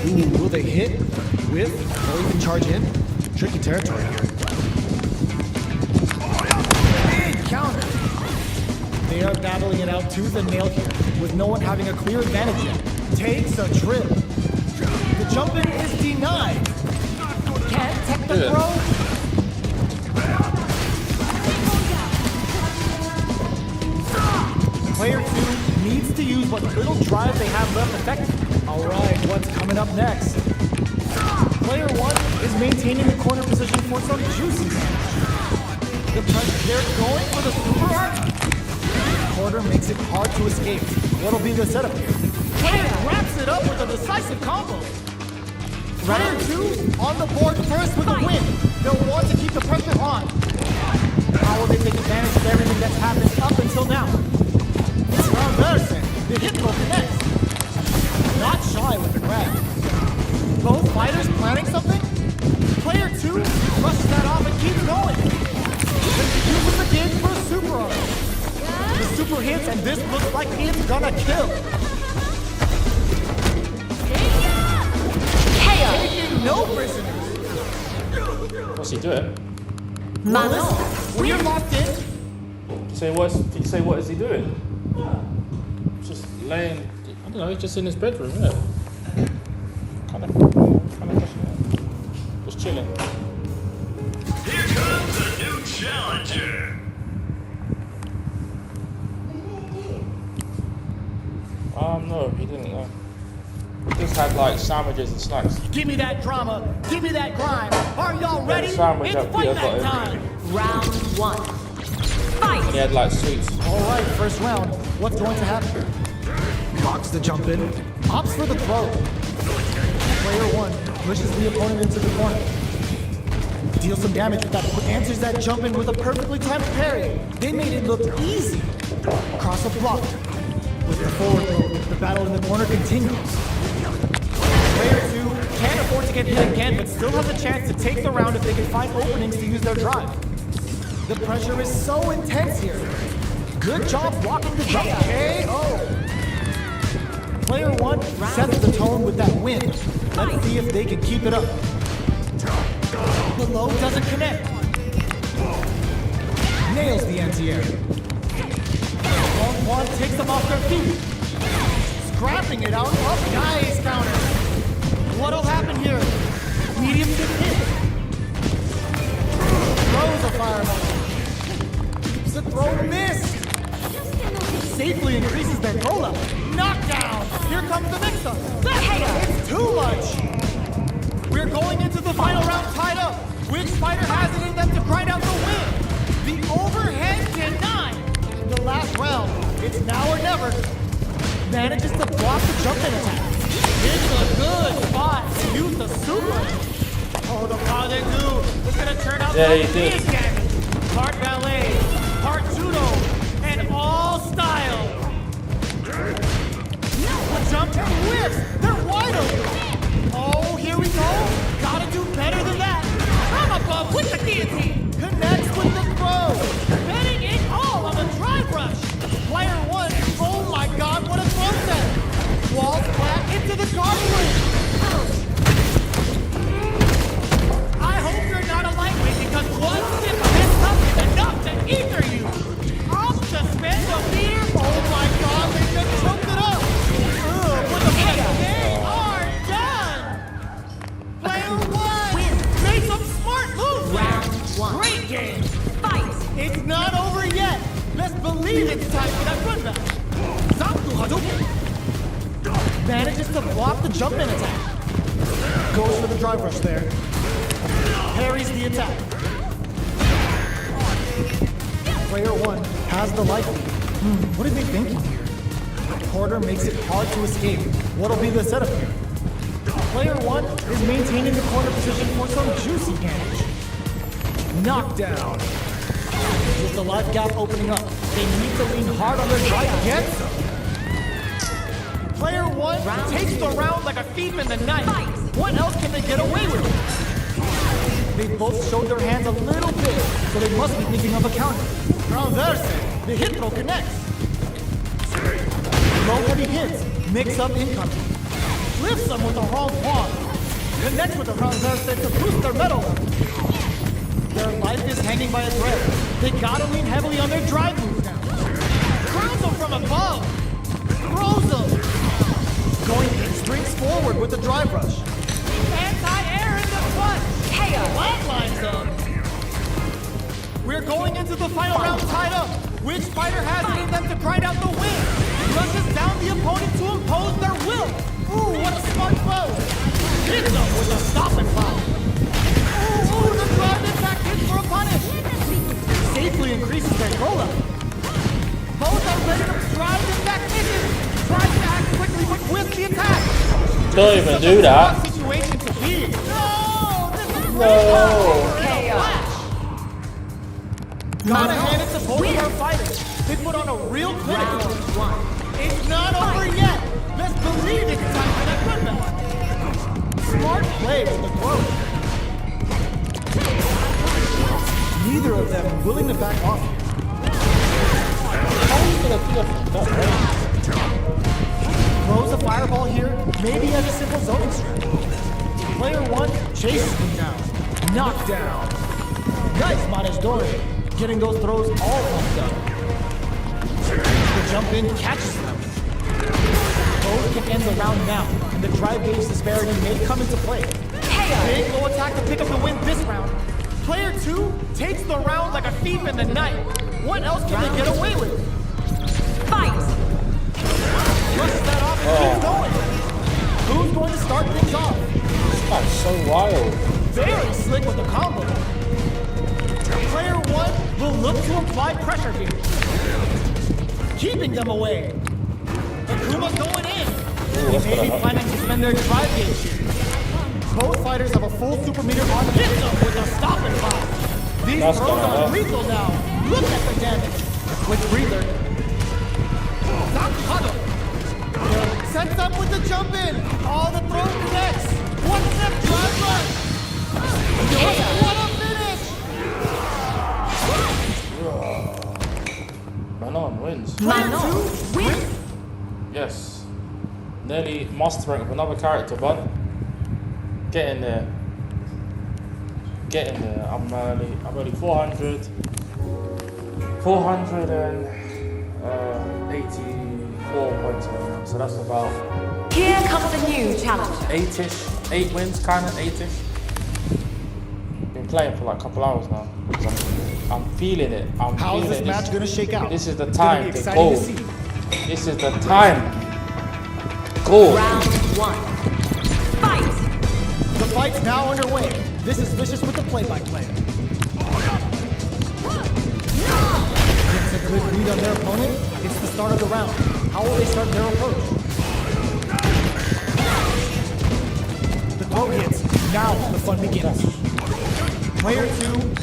Ooh, will they hit, whiff, or even charge in? Tricky territory here. Big counter. They are battling it out tooth and nail here, with no one having a clear advantage yet. Takes a trip. The jump-in is denied. Can't tech the Yeah. throw. Player 2 needs to use what little drive they have left effectively. All right, what's coming up next? Player 1 is maintaining the corner position for some juicy damage. They're going for the super art. Corner makes it hard to escape. What'll be the setup here? Player wraps it up with a decisive combo. Player 2 on the board first with a win. They'll want to keep the pressure on. How will they take advantage of everything that's happened up until now? This round Anderson, the hit will connect. Not shy with the grab. Both fighters planning something? Player 2 rushes that off and keeps going. Then uses the gauge for a super art. The super hits and this looks like it's gonna kill. KO. Taking no prisoners. What's he doing? Manon We're locked in. Did you say what is he doing? Just laying. I don't know. He's just in his bedroom, yeah. Kind of just chilling. Here comes a new challenger. No, he didn't. He just had like sandwiches and snacks. Give me that drama. Give me that grime. Are y'all ready? sandwich It's that fight Peter got night in. time. Round 1. And Fight. he had like sweets. All right, first round. What's going to happen? Blocks the jump in. Opts for the throw. Player 1 pushes the opponent into the corner. Deals some damage with that. Answers that jump in with a perfectly timed parry. They made it look easy. Cross a block. With the forward throw, the battle in the corner continues. Player 2 can't afford to get hit again, but still has a chance to take the round if they can find openings to use their drive. The pressure is so intense here. Good job blocking the jump. KO. Player 1 sets the tone with that win. Let's see if they can keep it up. The low doesn't connect. Nails the anti-air. Long one takes them off their feet. Scrapping it out. Oh, nice counter. What'll happen here? Medium to hit. Throws a fireball. The throw missed. Safely increases their throw level. Knockdown. Here comes the mix-up. It's too much. We're going into the final round tied up. Which fighter has it in them to grind out the win? The overhead denied. The last round. It's now or never. Manages to block the jumping attack. It's a good spot to use the super. Oh, the Project Zoo is going to turn out Yeah, some he did. big damage. Part ballet, part judo, and all style. The jump whiffs. They're wide open. Oh, here we go. Gotta do better than that. Come with the guillotine. Connects with the throw. Betting it all on the drive rush. Player 1, oh my god, what a throw set. Walls flat into the garbage. I hope you're not a lightweight because one stiff mess up is enough to ether you. I'll suspend the fear. Oh my god, they just choked it up. But the they are done. Player 1 made some smart moves. Round 1. Great game. Fight. It's not over yet. Let's believe it's time for that run back. Zanku Hadouken. Manages to block the jump in attack. Goes for the drive rush there. Parries the attack. Player 1 has the life lead. What are they thinking here? The corner makes it hard to escape. What'll be the setup here? Player 1 is maintaining the corner position for some juicy damage. Knockdown. With the life gap opening up, they need to lean hard on their drive to get some. Player 1 takes the round like a thief in the night. What else can they get away with? They both showed their hands a little bit, so they must be thinking of a counter. Transverse, the hit throw connects. Low heavy hits, mix up incoming. Lifts them with the wrong pawn. Connects with the transverse to boost their metal level. Their life is hanging by a thread. They gotta lean heavily on their drive moves now. Crowns them from above. Throws them. Going in, springs forward with the drive rush. Anti-air in the front. KO. Flatlines them. We're going into the final round tied up. Which fighter has it in them to grind out the win? Rushes down the opponent to impose their will. Ooh, what a smart throw. Hits them with a stop and plow. Ooh, the drive impact hits for a punish. Safely increases their rollout. Both are ready to drive impact misses. Tries to act quickly but with the attack. Don't even do that. Situation to be. No, this is No. Gotta hand it to both of our fighters. They put on a real clinic. It's not over yet. Let's believe it's time for that run back. Smart play with the throw. Neither of them willing to back off. Throws a fireball here, maybe as a simple zoning strategy. Player 1 chases him down. Knockdown. Nice managed Dory. Getting those throws all pumped up. The jump in catches them. Both can end the round now, and the drive gauge disparity may come into play. Big low attack to pick up the win this round. Player 2 takes the round like a thief in the night. What else can they get away with? Fight. Pushes that off and keeps going. Who's going to start things off? That's so wild. Very slick with the combo. Player 1 will look to apply pressure here. Keeping them away. Akuma's going in. They may be planning to spend their drive gauge here. Both fighters have a full super meter on hit them with a stop and pop. These That's throws gonna are hurt. lethal now. Look at the damage. Quick breather. Huddle. Sets up with the jump in. All the throw connects. One step drive run. What a finish. Manon wins. Manon wins. Yes. Nearly mastering of another character, but getting there. Getting there. I'm only 400. 484 points right now. So that's about Here comes a new challenger. 8-ish. 8 wins, kind of 8-ish. Been playing for like a couple hours now. I'm feeling it. I'm How is feeling this it. match gonna shake out? This is the It's gonna time be to exciting go. to see. This is the time. Go. Round 1. Fight. The fight's now underway. This is Vicious with the play-by-play. Gets a good lead on their opponent. It's the start of the round. How will they start their approach? The throw hits. Now the fun begins. Player 2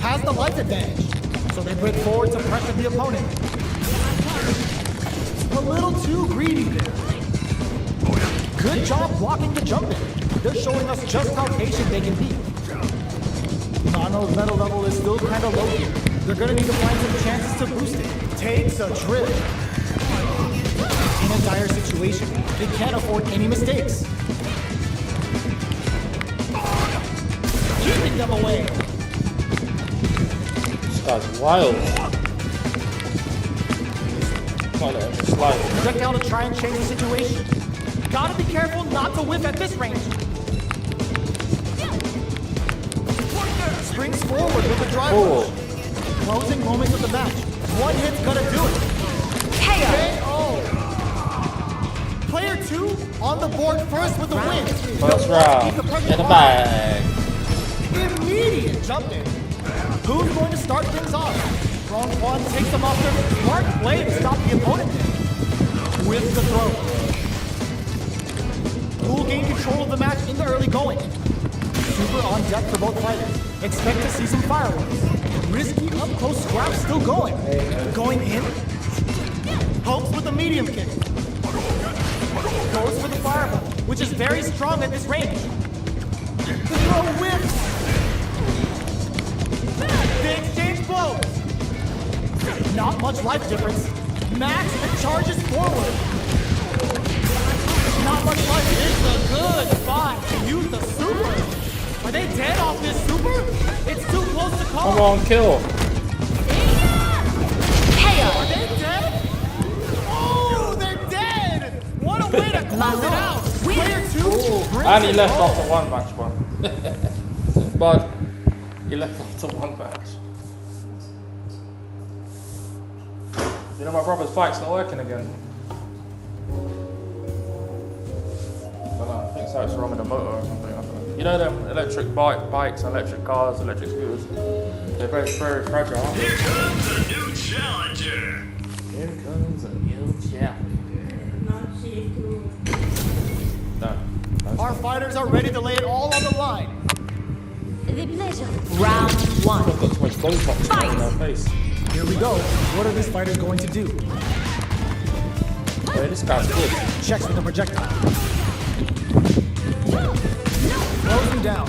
has the life advantage, so they break forward to pressure the opponent. A little too greedy there. Good job blocking the jump in. They're showing us just how patient they can be. Mano's metal level is still kind of low here. They're gonna need to find some chances to boost it. Takes a trip. In a dire situation, they can't afford any mistakes. Keeping them away. This guy's wild. Can't let him slide. Projectile to try and change the situation. Gotta be careful not to whiff at this range. Springs forward with the drive Oh. push. Closing moments of the match. One hit's gonna do it. KO. Player 2 on the board first with the win. First round. In the bag. Immediate jump in. Who's going to start things off? Wrong one takes them off their smart play to stop the opponent with the throw. Who will gain control of the match in the early going? Super on deck for both fighters. Expect to see some fireworks. Risky up-close scrap still going. Going in. Hopes with a medium kick. Goes for the fireball, which is very strong at this range. The throw whips. They exchange blows. Not much life difference. Max charges forward. Not much life. It's a good spot to use the super. Are they dead off this super? It's too close to call. Come on, kill. Are they dead? Oh, they're dead! What a way to close it out! Player 2 brings And he it left home. after one match, man. But he left after one match. You know, my brother's bike's not working again. I think so. It's wrong with the motor or something. I don't know. You know them electric bikes, electric cars, electric scooters. They're very, very fragile. Here comes a new challenger. Here comes a new challenger. No. Our fighters are ready to lay it all on the line. The pleasure. Round 1. I've got too much Botox in their face. Here we go. What are these fighters going to do? Yeah, this guy's good. Checks with the projectile. Throws him down.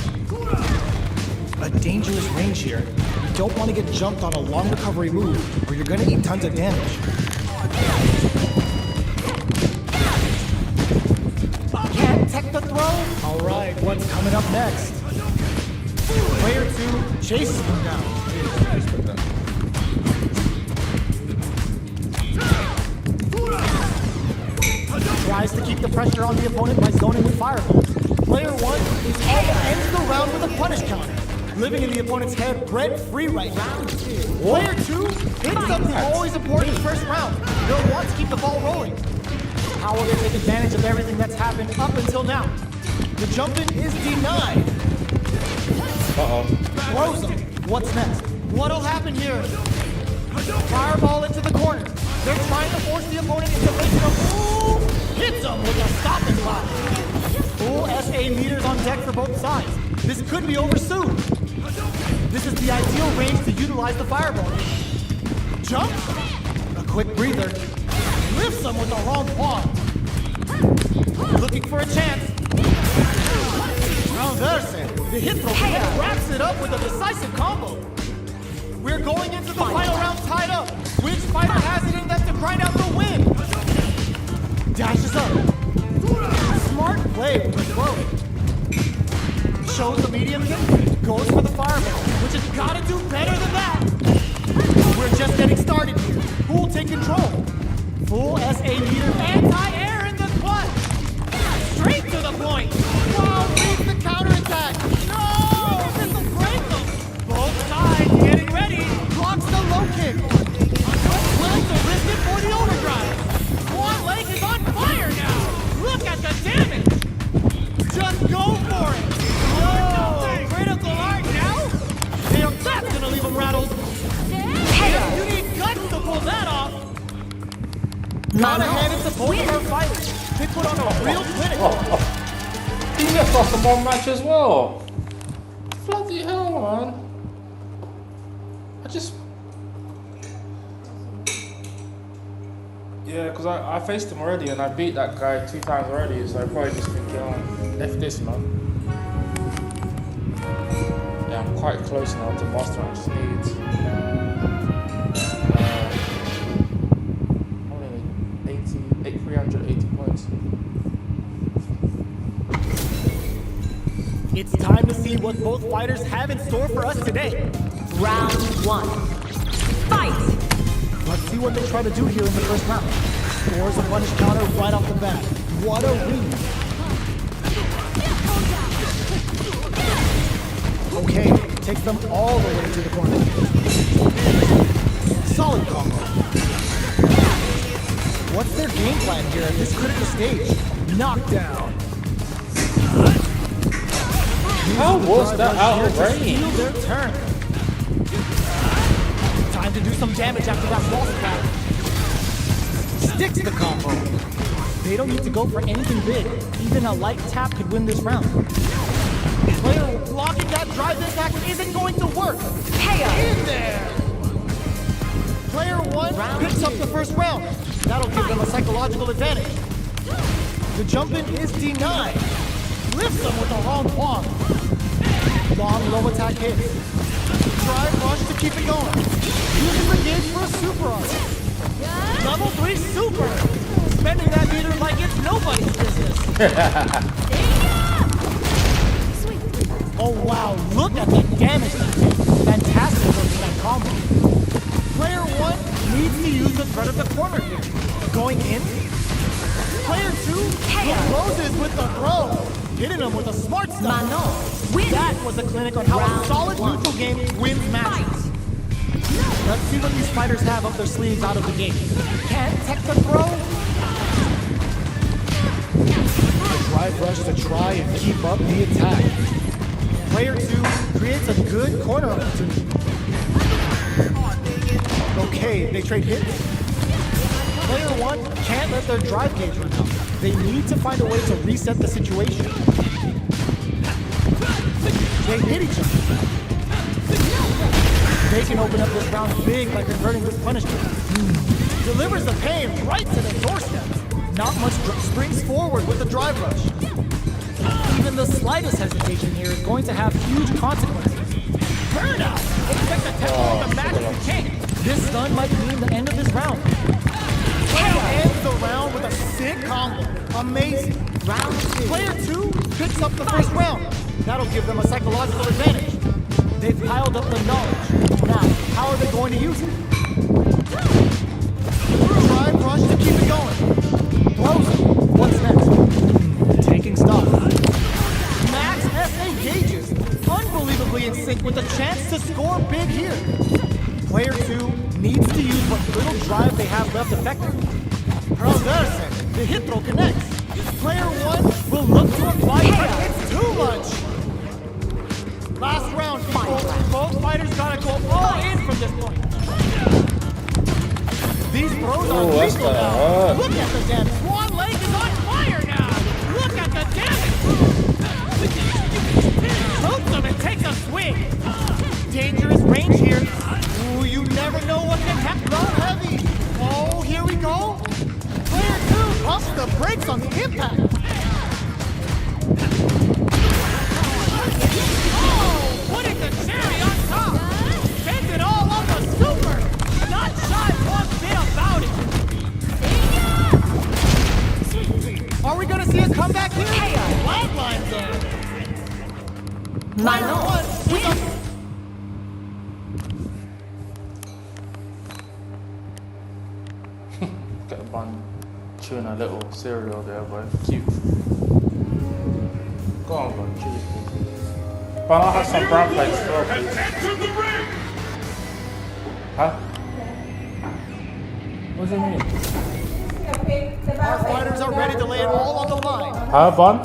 A dangerous range here. You don't want to get jumped on a long recovery move, or you're going to eat tons of damage. Can't tech the throw? All right, what's coming up next? Player 2 chases him down. Tries to keep the pressure on the opponent by zoning with fireball. Player 1 is ends the round with a punish counter, living in the opponent's head rent-free right now. Player 2 hits something always important first round. They'll want to keep the ball rolling. How will they take advantage of everything that's happened up until now? The jump-in is denied. Uh-oh. Throws him. What's next? What'll happen here? Fireball into the corner. They're trying to force the opponent into making a move. Hits him with a stopping block. Full SA meters on deck for both sides. This could be over soon. This is the ideal range to utilize the fireball. Jump. A quick breather. Lifts him with the wrong paw. Looking for a chance. Now there's it. The hit throw wraps it up with a decisive combo. We're going into the final round tied up. Which fighter has it in them to grind out the win? Dashes up. Smart play with the throw. Shows the medium kick. Goes for the fireball, which has got to do better than that. We're just getting started here. Who will take control? Full SA meter. Anti-air in the clutch. Straight to the point. Wow, reads the counterattack. No! This will break them. Both sides getting ready. Blocks the low kick. Willing to risk it for the overdrive. One leg is on fire now. Look at the damage. Just go for it. Whoa! Critical art now? That's gonna leave him rattled. You need guts to pull that off. Not ahead into both of our fighters. They put on a real clinic. He left after one match as well. Bloody hell, man. Yeah, because I faced him already and I beat that guy 2 times already, so I probably just think, F this, man. Yeah, I'm quite close now to master. I just need only 380 points. It's time to see what both fighters have in store for us today. Round 1. Fight! Let's see what they try to do here in the first round. Scores a punish counter right off the bat. What a read. Okay, takes them all the way to the corner. Solid combo. What's their game plan here at this critical stage? Knockdown. How was that out of range? Steal their turn. Time to do some damage after that wall splat. Sticks the combo. They don't need to go for anything big. Even a light tap could win this round. Player blocking that drive attack isn't going to work. In there. Player 1 picks up the first round. That'll give them a psychological advantage. The jump in is denied. Lifts them with the wrong palm. Long low attack hits. Drive rush to keep it going. Uses the gauge for a super art. Level 3 super. Spending that meter like it's nobody's business. Oh wow, look at the damage that did. Fantastic looking that combo. Player 1 needs to use the threat of the corner here. Going in. Player 2 closes with the throw. Hitting him with a smart stuff. Manon. That was a clinic on how a Round solid 1. neutral game wins matches. Let's see what these fighters have up their sleeves out of the gate. Can't tech the throw. The drive rush to try and keep up the attack. Player 2 creates a good corner opportunity. Okay, they trade hits. Player 1 can't let their drive gauge run out. They need to find a way to reset the situation. They hit each other. They can open up this round big by converting this punishment. Delivers the pain right to the doorstep. Not much springs forward with the drive rush. Even the slightest hesitation here is going to have huge consequences. Burnout! Expect the tempo of the match if you can. This stun might mean the end of this round. Player ends the round with a sick combo. Amazing. Round 2. Player 2 picks up the first round. That'll give them a psychological advantage. They've piled up the knowledge. Now, how are they going to use it? Drive rush to keep it going. Throws it. What's next? Taking stock. Max SA gauges. Unbelievably in sync with a chance to score big here. Player 2 needs to use what little drive they have left effectively. Traverse. The hit throw connects. Player 1 will look to apply pressure. It's too much. Last round, people. Both fighters gotta go all in from this point. These throws are lethal now. Look at the damage. One leg is on fire now. Look at the damage. Chokes him and takes a swing. Dangerous range here. Ooh, you never know what can happen. Go heavy. Oh, here we go. Player 2 pumps the brakes on the impact. Putting the cherry on top! Spends it all on the super! Not shy one bit about it! Are we gonna see a comeback here? Flatline zone! Manon. Get a bun chewing a little cereal there, boy. Cute. Go on, bro. Chew it. But I'll have some brown plates as well, please. Huh? What does it mean? Our fighters are ready to lay it all on the line. Huh, Bun?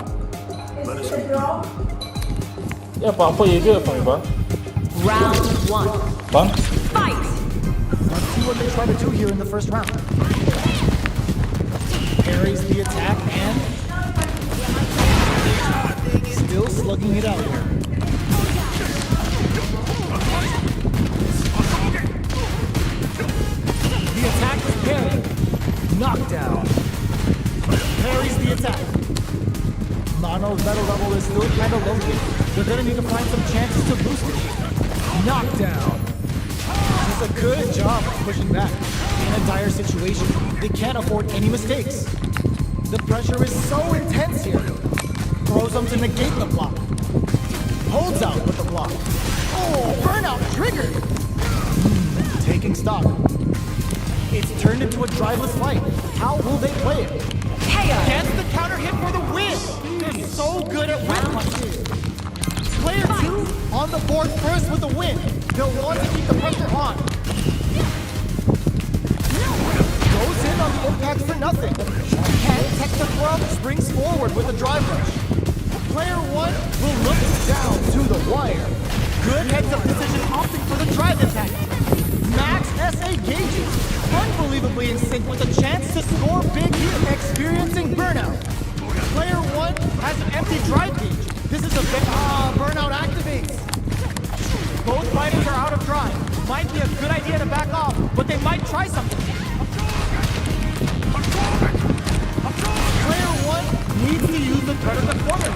Yeah, but I thought you'd do it for me, Bun. Round 1. Bun? Fight! Let's see what they try to do here in the first round. Parries the attack and still slugging it out here. The attack is parried. Knockdown. Parries the attack. Mono's metal level is still kind of low here. They're gonna need to find some chances to boost it. Knockdown. Does a good job of pushing back. In a dire situation, they can't afford any mistakes. The pressure is so intense here. Throws them to negate the block. Holds out with the block. Oh, burnout triggered. Taking stock. It's turned into a driveless fight. How will they play it? KO. Gets the counter hit for the win. They're so good at whip punches. Player 2 on the board first with a win. They'll want to keep the pressure on. Goes in on the impact for nothing. Can't tech the throw, springs forward with a drive rush. Player 1 will look down to the wire. Good heads-up decision opting for the drive impact. Max SA gauges. Unbelievably in sync with a chance to score big here. Experiencing burnout. Player 1 has an empty drive gauge. This is a burnout activates. Both fighters are out of drive. Might be a good idea to back off, but they might try something. Player 1 needs to use the threat of the corner.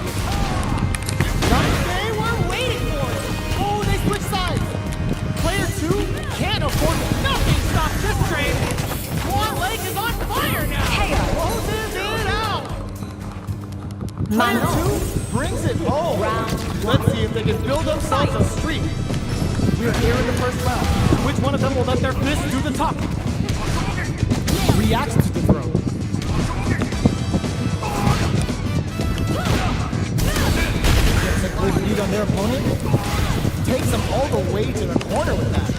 They were waiting for it. Oh, they switch sides. Player 2 can't afford it. Nothing stops this train. One leg is on fire now. Closes it out. Player 2 brings it home. Let's see if they can build themselves a streak. We're here in the first round. Which one of them will let their fist do the talking? Reacts to the throw. Gets a good lead on their opponent. Takes them all the way to the corner with that.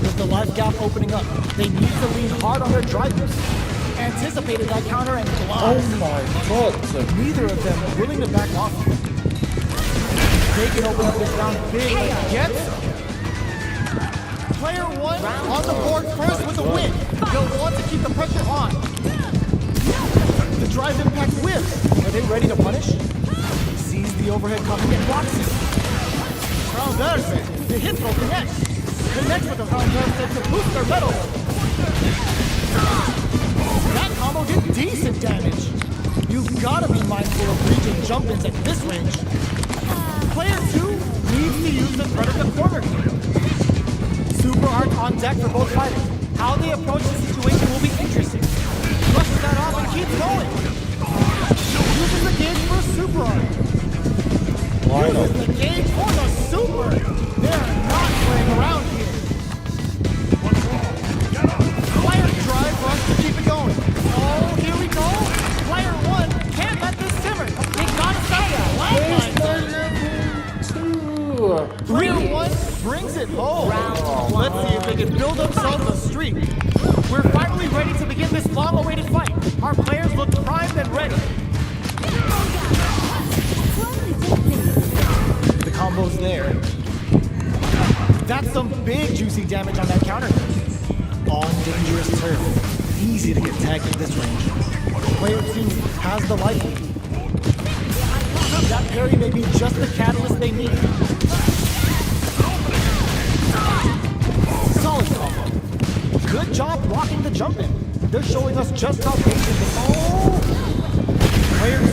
With the life gap opening up, they need to lean hard on their drive use. Anticipated that counter and blocks. Oh my god. Neither of them willing to back off. They can open up this round big. Gets Player 1 on the board first with a win. They'll want to keep the pressure on. The drive impact whiffs. Are they ready to punish? He sees the overhead coming and blocks it. Transverse. The hit will connect. Connects with the transverse to boost their metal. That combo did decent damage. You've got to be mindful of reaching jump-ins at this range. Player 2 needs to use the threat of the corner here. Super art on deck for both fighters. How they approach the situation will be interesting. Brushes that off and keeps going. Uses the gauge for a super art. Uses the gauge for the super. They're not playing around here. Player drive rush to keep it going. Oh, here we go. Player 1 can't let this simmer. They gotta stop that lifeline. Player 1 brings it home. Let's see if they can build themselves a streak. We're finally ready to begin this long-awaited fight. Our players look primed and ready. The combo's there. That's some big juicy damage on that counter. On dangerous turf. Easy to get tagged at this range. Player 2 has the life lead. That parry may be just the catalyst they need. Solid combo. Good job blocking the jump in. They're showing us just how patient they are. Oh! Player 2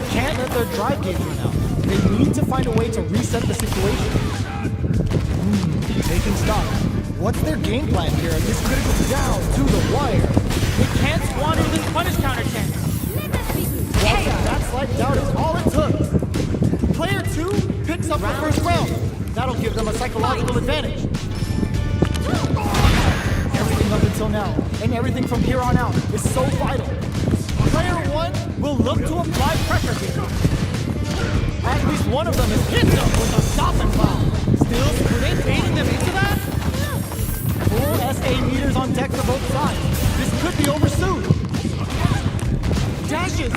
can't let their drive gauge run out. They need to find a way to reset the situation. Taking stock. What's their game plan here? This critical down to the wire. They can't squander this punish counter chance. That slight doubt is all it took. Player 2 picks up the first round. That'll give them a psychological advantage. Everything up until now, and everything from here on out, is so vital. Player 1 will look to apply pressure here. At least one of them is hit them with a stop and plow. Still, were they baiting them into that? Full SA meters on deck for both sides. This could be over soon. Dashes.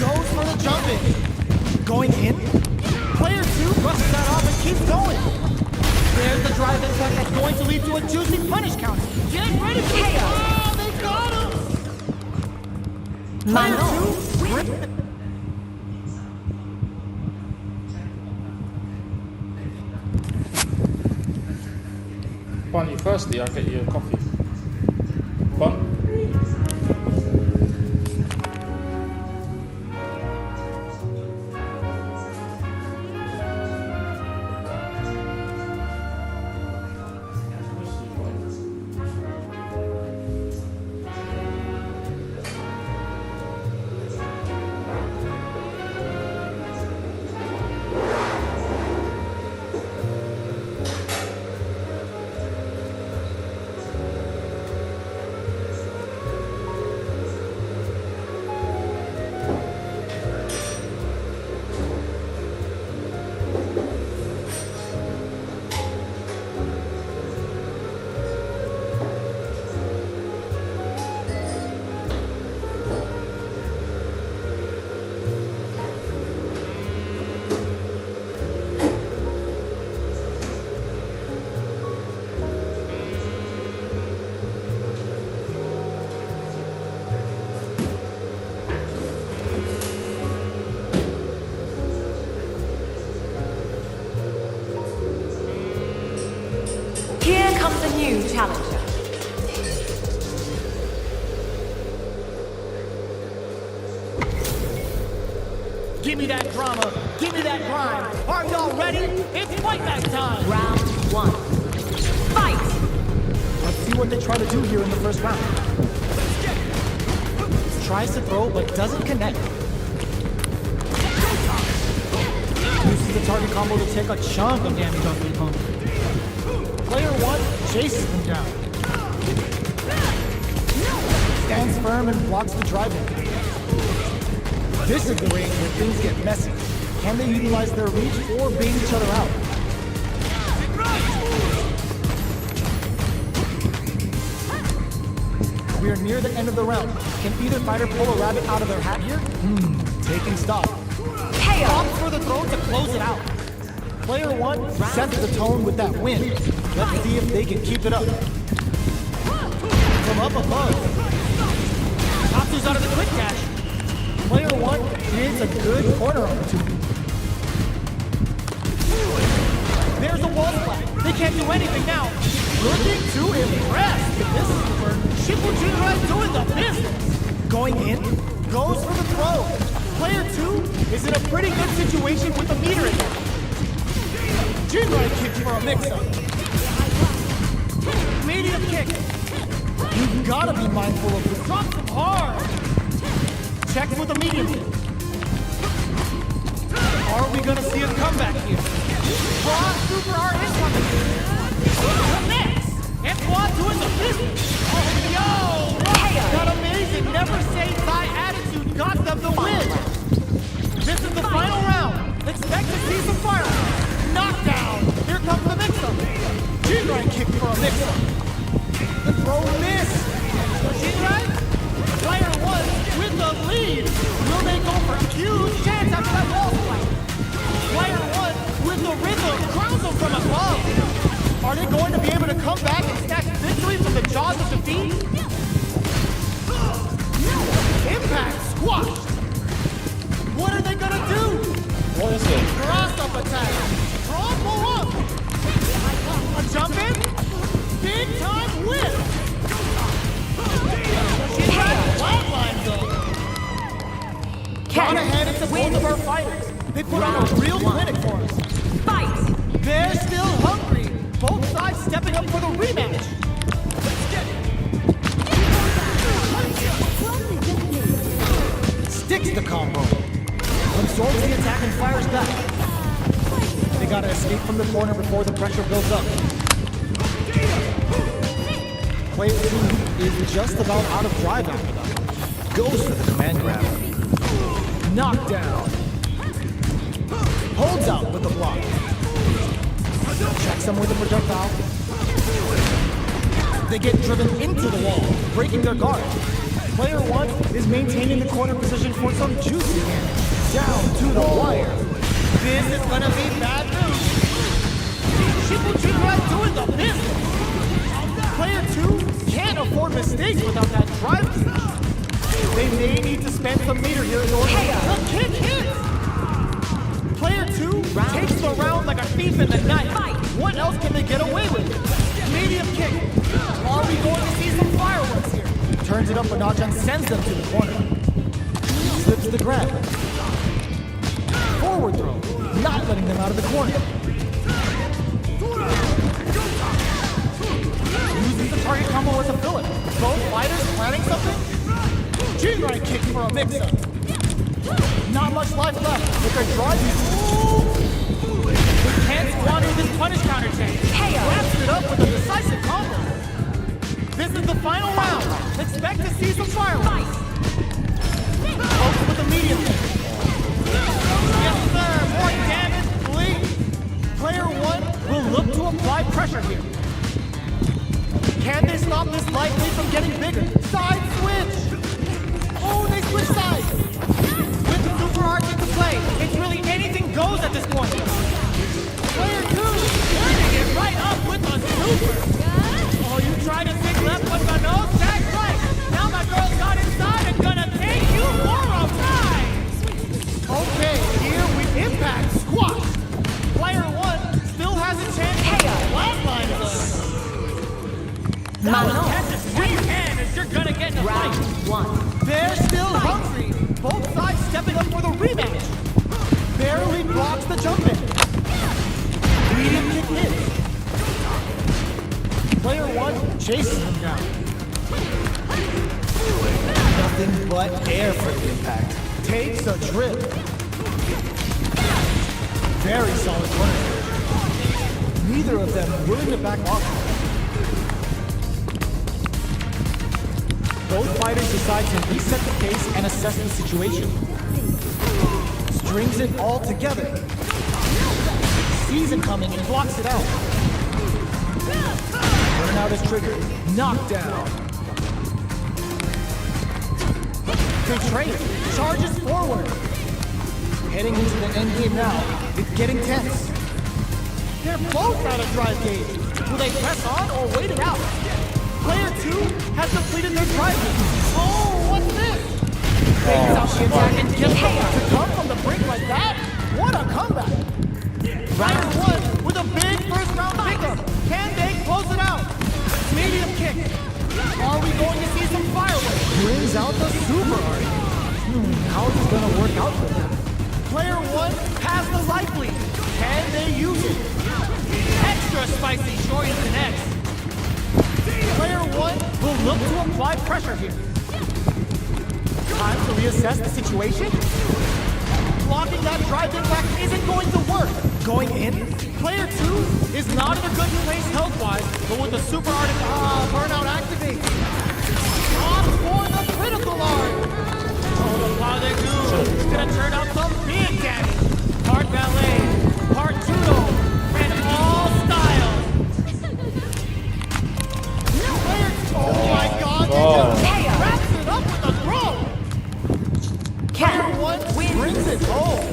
Goes for the jump in. Going in. Player 2 brushes that off and keeps going. There's the drive impact that's going to lead to a juicy punish counter. Get ready for it. Oh, they got him. Player 2 Bun, you thirsty? I'll get you a coffee. Bun? announce a new challenger. Give me that drama. Give me that grind. Are y'all ready? It's fight night time. Round 1. Fight! Let's see what they try to do here in the first round. Tries to throw, but doesn't connect. Uses the target combo to take a chunk of damage off the opponent. Player 1 chases him down. Stands firm and blocks the drive in. This is the range where things get messy. Can they utilize their reach or bait each other out? We are near the end of the round. Can either fighter pull a rabbit out of their hat here? Taking stock. Opts for the throw to close it out. Player 1 sets the tone with that win. Let's see if they can keep it up. From up above. Optu's out of the quick dash. Player 1 is a good corner opportunity. There's a wall splat. They can't do anything now. Looking to impress. This is where Shippujinra is doing the business. Going in, goes for the throw. Player 2 is in a pretty good situation with the meter in there. Jinrai kick for a mix-up. Medium kick. You gotta be mindful of this. Drops him hard. Checks with a medium kick. Are we gonna see a comeback here? Quad Super R is coming. Connects! And Quad doing the business! Oh, yo! That amazing, never say die attitude got them the win! This is the final round! Expect to see some fireworks! Knockdown! Here comes the mix-up! Jinrai kick for a mix-up! The throw missed! Jinrai? Player 1 with the lead! Will they go for a huge chance after that wall fight? Player 1 with the rhythm crowns them from above! Are they going to be able to come back and snatch victory from the jaws of defeat? Impact squashed! What are they gonna do? What is it? Cross-up attack! Pull up! A jump in? Big time whip! She's got flatline though! Gone ahead into both of our fighters. They put on a real clinic for us. Fight! They're still hungry. Both sides stepping up for the rematch. Let's get it. Sticks the combo. Absorbs the attack and fires back. They gotta escape from the corner before the pressure builds up. Player 2 is just about out of drive after that. Goes for the command grab. Knockdown. Holds out with the block. Checks them with a projectile. They get driven into the wall, breaking their guard. Player 1 is maintaining the corner position for some juicy damage. Down to the wire. This is gonna be bad news. Shippujinra doing the business. Player 2 can't afford mistakes without that drive position. They may need to spend some meter here in order to kick hits. Player 2 takes the round like a thief in the night. What else can they get away with? Medium kick. Are we going to see some fireworks here? Turns it up a notch and sends them to the corner. Slips the grab. Forward throw. Not letting them out of the corner. Uses the target combo as a filler. Both fighters planning something? Jinrai kick for a mix-up. Not much life left, but they're driving. They can't squander this punish counter chain. Wraps it up with a decisive combo. This is the final round. Expect to see some fireworks. Focus with a medium kick. Yes, sir. More damage, please. Player 1 will look to apply pressure here. Can they stop this light lead from getting bigger? Side switch. Oh, they switch sides. With the super arch into play, it's really anything goes at this point. Player 2 turning it right up with a super. Oh, you tried to stick left with the nose? That's right. Now my girl's got inside and gonna take you for a ride. Okay, here we impact squash. Player 1 still has a chance to flatline though. Manon. Catch as quick as you can as you're gonna get in a Round fight. 1. They're still hungry. Both sides stepping up for the rematch. Barely blocks the jump in. Medium kick hits. Player 1 chases him down. Nothing but air for the impact. Takes a trip. Very solid punishment. Neither of them willing to back off. Both fighters decide to reset the pace and assess the situation. Strings it all together. Sees it coming and blocks it out. Burnout is triggered. Knockdown. Betrayed. Charges forward. Heading into the end game now. It's getting tense. They're both out of drive gauge. Will they press on or wait it out? Player 2 has completed their drive gauge. Oh, what's this? Fades out the attack and gets to come from the brink like that? What a comeback! Player 1 with a big first round pickup. Can they close it out? Medium kick. Are we going to see some fireworks? Brings out the super art. How is this going to work out for them? Player 1 has the life lead. Can they use it? Extra spicy Shoryuken connects. Player 1 will look to apply pressure here. Time to reassess the situation. Blocking that drive impact isn't going to work. Going in, player 2 is not in a good place health-wise, but with the super art burnout activates. On for the critical art. Oh, the Padre Goo is gonna turn out some big damage. Part ballet, part judo, and all styles. Oh my God! They just wraps it up with a throw. Player 1 brings it home.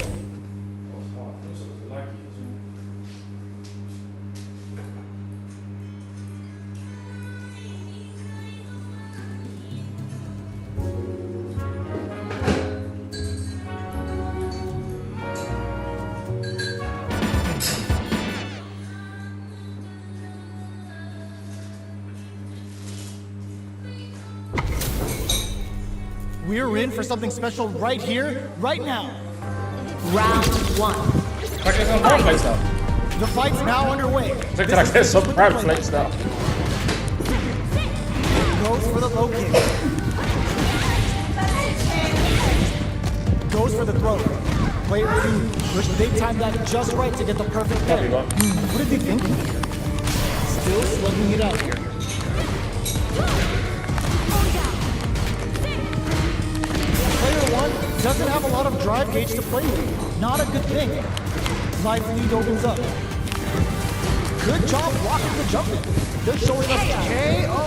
We're in for something special right here, right now. Round 1. Can I get some prime plates now? The fight's now underway. So can I get some prime plates now? Goes for the low kick. Goes for the throw. Player 2, they timed that just right to get the perfect parry. What is he thinking? Still slugging it out here. Player 1 doesn't have a lot of drive gauge to play with. Not a good thing. Life lead opens up. Good job blocking the jump in. They're showing us KO.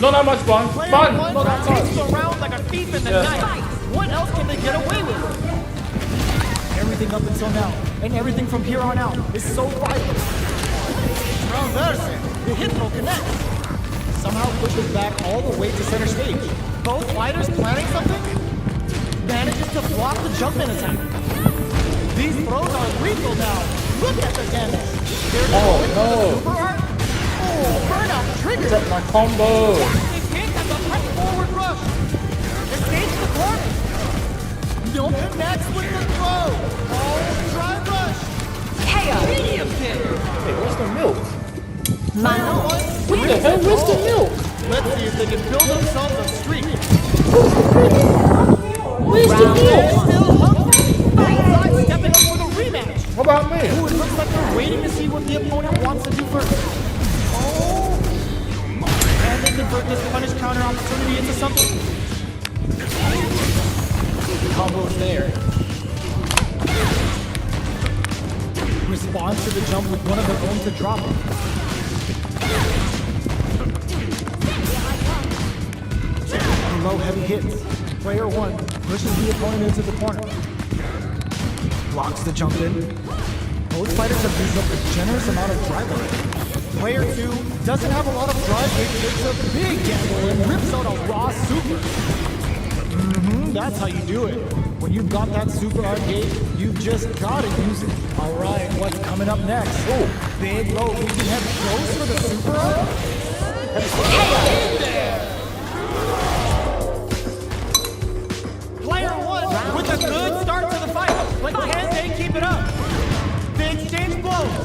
Not that much fun. Player Fun! 1 Not that takes fun. around like a thief in the night. What else can they get away with? Everything up until now, and everything from here on out, is so violent. Transverse. The hit throw connects. Somehow pushes back all the way to center stage. Both fighters planning something? Manages to block the jump-in attack. These throws are lethal now. Look at the damage. There's the super art. Oh, burnout triggered. Drop my combo. They can't have the right forward rush. Escapes the corner. No connects with the throw. Oh, drive rush. KO. Medium kick. Hey, where's the milk? Manon. What the hell? Where's the milk? Let's see if they can build themselves a streak. Where's the Round milk? one. Still hungry. Both sides stepping up for the rematch. What about me? Ooh, it looks like they're waiting to see what the opponent wants to do first. Oh! And they convert this punish counter opportunity into something. Combo's there. Responds to the jump with one of their own to drop it. Low heavy hits. Player 1 pushes the opponent into the corner. Blocks the jump in. Both fighters have used up a generous amount of drive already. Player 2 doesn't have a lot of drive, but takes a big gamble and rips out a raw super. That's how you do it. When you've got that super arcade, you've just gotta use it. Alright, what's coming up next? Oh, big low leaping head goes for the super art. Player one with a good start to the fight, but can they keep it up? They exchange blows.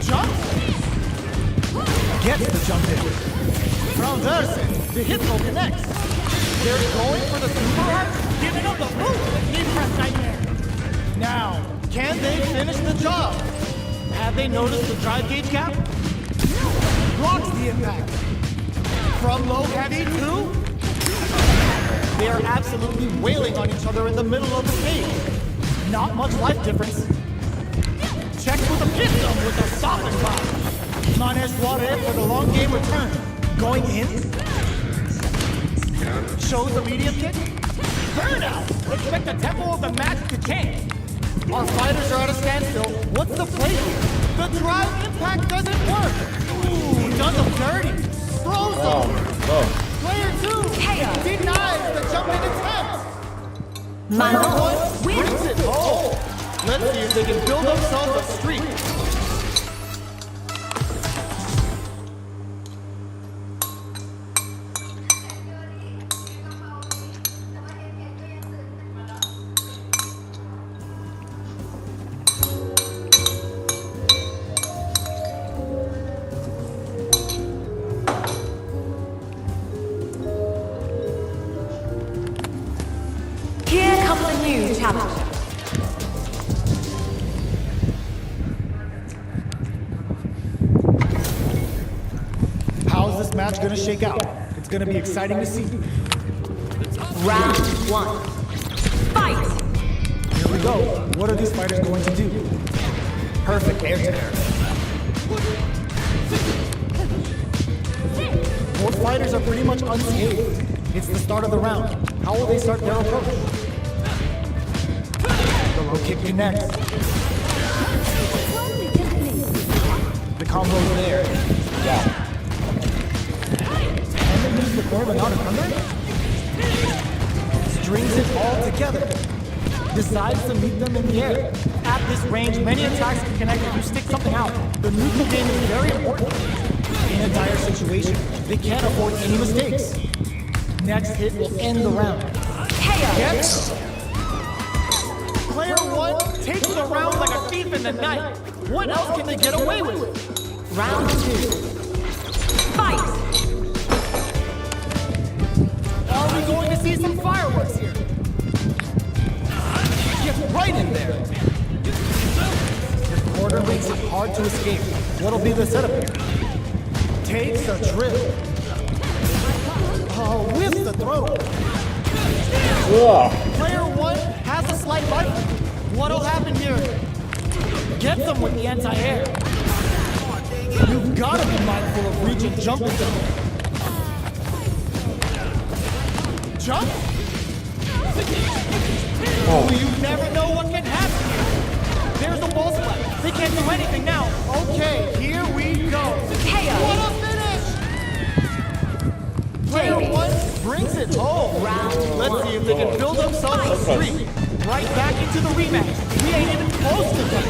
Jump. Gets the jump in. From Dersen, the hit roll connects. They're going for the super hard, giving up the boot with knee press nightmare. Now, can they finish the job? Have they noticed the drive gauge gap? Blocks the impact. From low heavy to... They are absolutely wailing on each other in the middle of the stage. Not much life difference. Checks with a pistol with a softened bomb. Manes Water for the long game return. Going in. Shows a medium kick. Burnout! Expect the tempo of the match to change. Our fighters are at a standstill. What's the play here? The drive impact doesn't work. Ooh, does them dirty. Throws them. Player two denies the jumping attempt. Manon Brings wins. it home. Let's see if they can build themselves a streak. Here comes a new challenger. How's this match gonna shake out? It's gonna be exciting to see. Round one. Fight! Here we go. What are these fighters going to do? Perfect air to air. Both fighters are pretty much unscathed. It's the start of the round. How will they start their approach? The low kick connects. The combo there. Yeah. And then moves the corner out of under. Strings it all together. Decides to meet them in the air. At this range, many attacks can connect if you stick something out. The neutral game is very important. In a dire situation, they can't afford any mistakes. Next hit will end the round. Yes. Player one takes the round like a thief in the night. What else can they get away with? Round two. Fight! Are we going to see some fireworks here? Gets right in there. This quarter makes it hard to escape. What'll be the setup here? Takes a trip. Oh, whiffs the throw. Player one has a slight bite. What'll happen here? Gets them with the anti-air. You've got to be mindful of reach and jump with them. Jump? Oh, you never know what can happen here. There's the ball splat. They can't do anything now. Okay, here we go. What a finish! Player one brings it home. Let's see if they can build themselves a streak. Right back into the rematch. We ain't even close to that.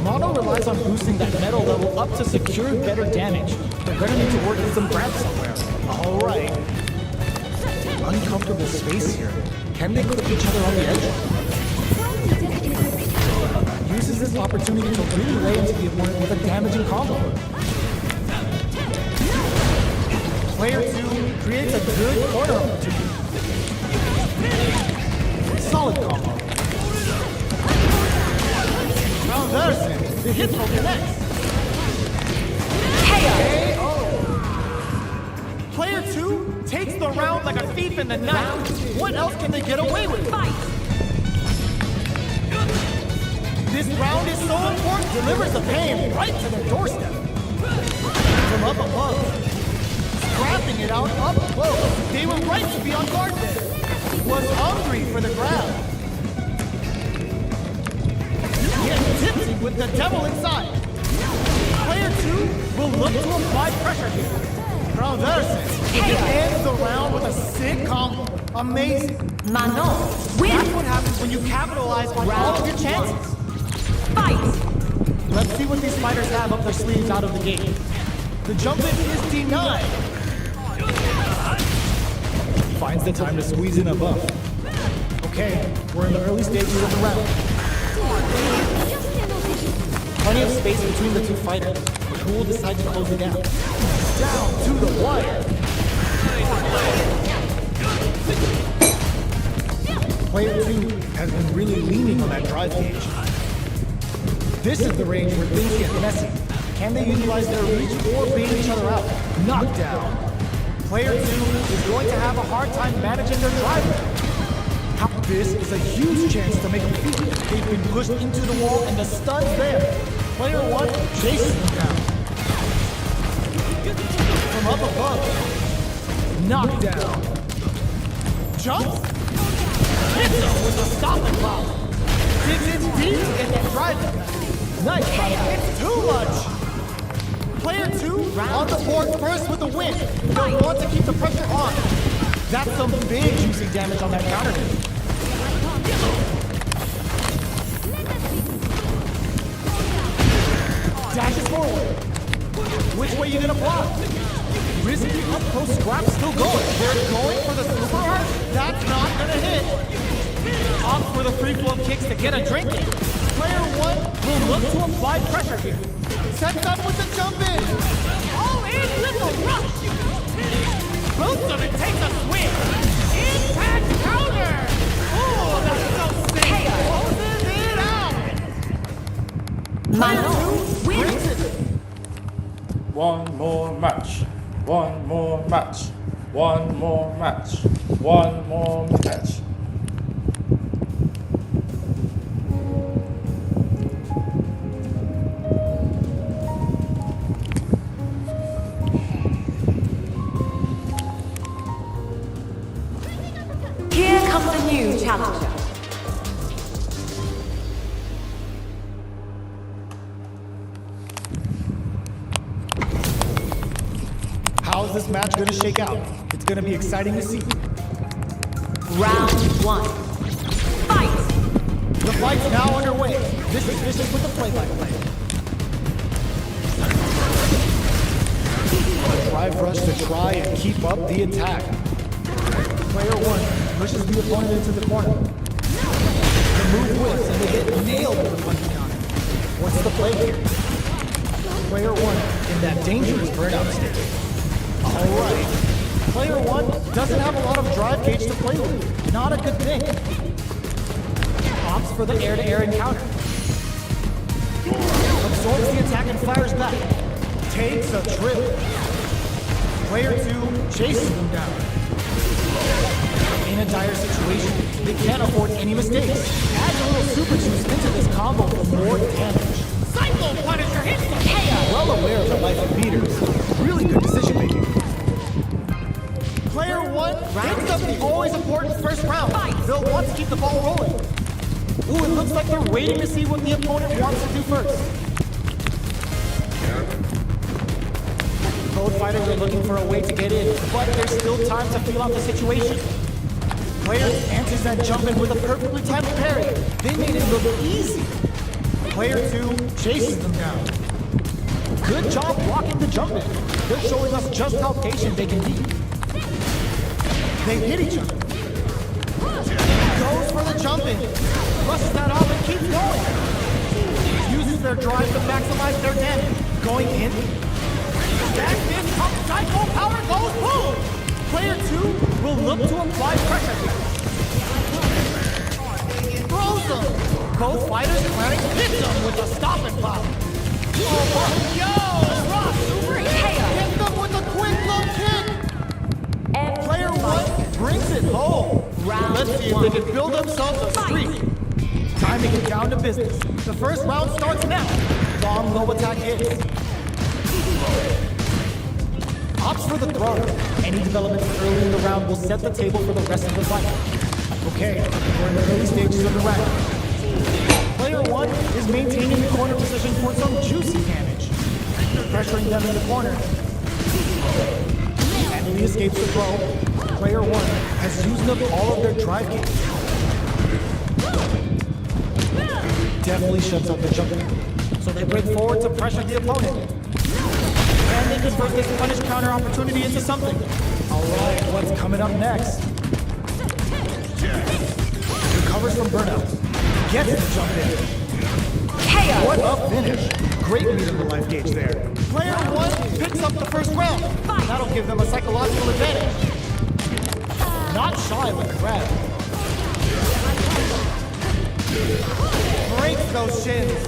Mono relies on boosting that metal level up to secure better damage. They're gonna need to work with some grabs somewhere. Alright. Uncomfortable space here. Can they clip each other on the edge? Uses this opportunity to really lay into the opponent with a damaging combo. Player 2 creates a good corner opportunity. Solid combo. Now there's the hit will connect. KO. Player 2 takes the round like a thief in the night. What else can they get away with? This round is so important, delivers the pain right to their doorstep. From up above. Grabbing it out up close. They were right to be on guard there. Was hungry for the grab. Yet tipsy with the devil inside. Player 2 will look to apply pressure here. Traverses. It ends the round with a sick combo. Amazing. Manon That's wins. what happens when you capitalize on all of your chances. Fight! Let's see what these fighters have up their sleeves out of the gate. The jump in is denied. Finds the time to squeeze in a buff. Okay, we're in the early stages of the round. Plenty of space between the two fighters, but who will decide to close the gap? Down to the wire. Player 2 has been really leaning on that drive gauge. This is the range where things get messy. Can they utilize their reach or bait each other out? Knockdown. Player 2 is going to have a hard time managing their driver. This is a huge chance to make a feat. They've been pushed into the wall and the stun's there. Player 1 chases them down. From up above. Knockdown. Jumps. Hits him with a stop and pop. Digs in deep to get that driver. Nice, it's too much. Player 2 on the board first with the win. They'll want to keep the pressure on. That's some big juicy damage on that counter hit. Dashes forward. Which way you gonna block? Risky up close scrap still going. They're going for the super hard. That's not gonna hit. Opt for the free flow kicks to get a drink in. Player 1 will look to apply pressure here. Sets up with the jump in. All in with the rush. Both of it takes a swing. Impact counter. Oh, that's so sick. Closes it out. Manon wins! One more match. One more match. One more match. One more match. Here comes the new challenger. How's this match gonna shake out? It's gonna be exciting to see. Round 1. Fight! The fight's now underway. This is Vicious with the play-by-play. A drive rush to try and keep up the attack. Player 1 pushes the opponent into the corner. The move whips and they get nailed with the punch counter. What's the play here? Player 1 in that dangerous burnout state. Alright. Player 1 doesn't have a lot of drive gauge to play with. Not a good thing. Opts for the air-to-air encounter. Absorbs the attack and fires back. Takes a trip. Player 2 chases them down. In a dire situation, they can't afford any mistakes. Add a little super juice into this combo for more damage. Cycle Punisher hits the KO! Well aware of the life of beaters. Really good decision making. Player 1 picks up the always important first round. They'll want to keep the ball rolling. Ooh, it looks like they're waiting to see what the opponent wants to do first. Both fighters are looking for a way to get in, but there's still time to feel out the situation. Player answers that jump in with a perfectly timed parry. They made it look easy. Player 2 chases them down. Good job blocking the jump in. They're showing us just how patient they can be. They hit each other. Goes for the jump in. Rushes that off and keeps going. Uses their drive to maximize their damage. Going in. Back this pump cycle power goes boom. Player 2 will look to apply pressure here. Throws them. Both fighters planning to hit them with a stop and pop. Oh, yo! Rock super KO. Hit them with a quick low kick. Player 1 brings it home. Let's see if they can build themselves a streak. Time to get down to business. The first round starts now. Long low attack hits. Opts for the throw. Any developments early in the round will set the table for the rest of the fight. Okay, we're in the early stages of the round. Player 1 is maintaining the corner position for some juicy damage. Pressuring them in the corner. Handily escapes the throw. Player 1 has used up all of their drive games. definitely shuts out the jumper. So they break forward to pressure the opponent. And they convert this punish counter opportunity into something. Alright, what's coming up next? Recovers from burnout. Gets the jump in. KO. What a finish. Great read of the life gauge there. Player 1 picks up the first round. That'll give them a psychological advantage. Not shy with the grab. Breaks those shins.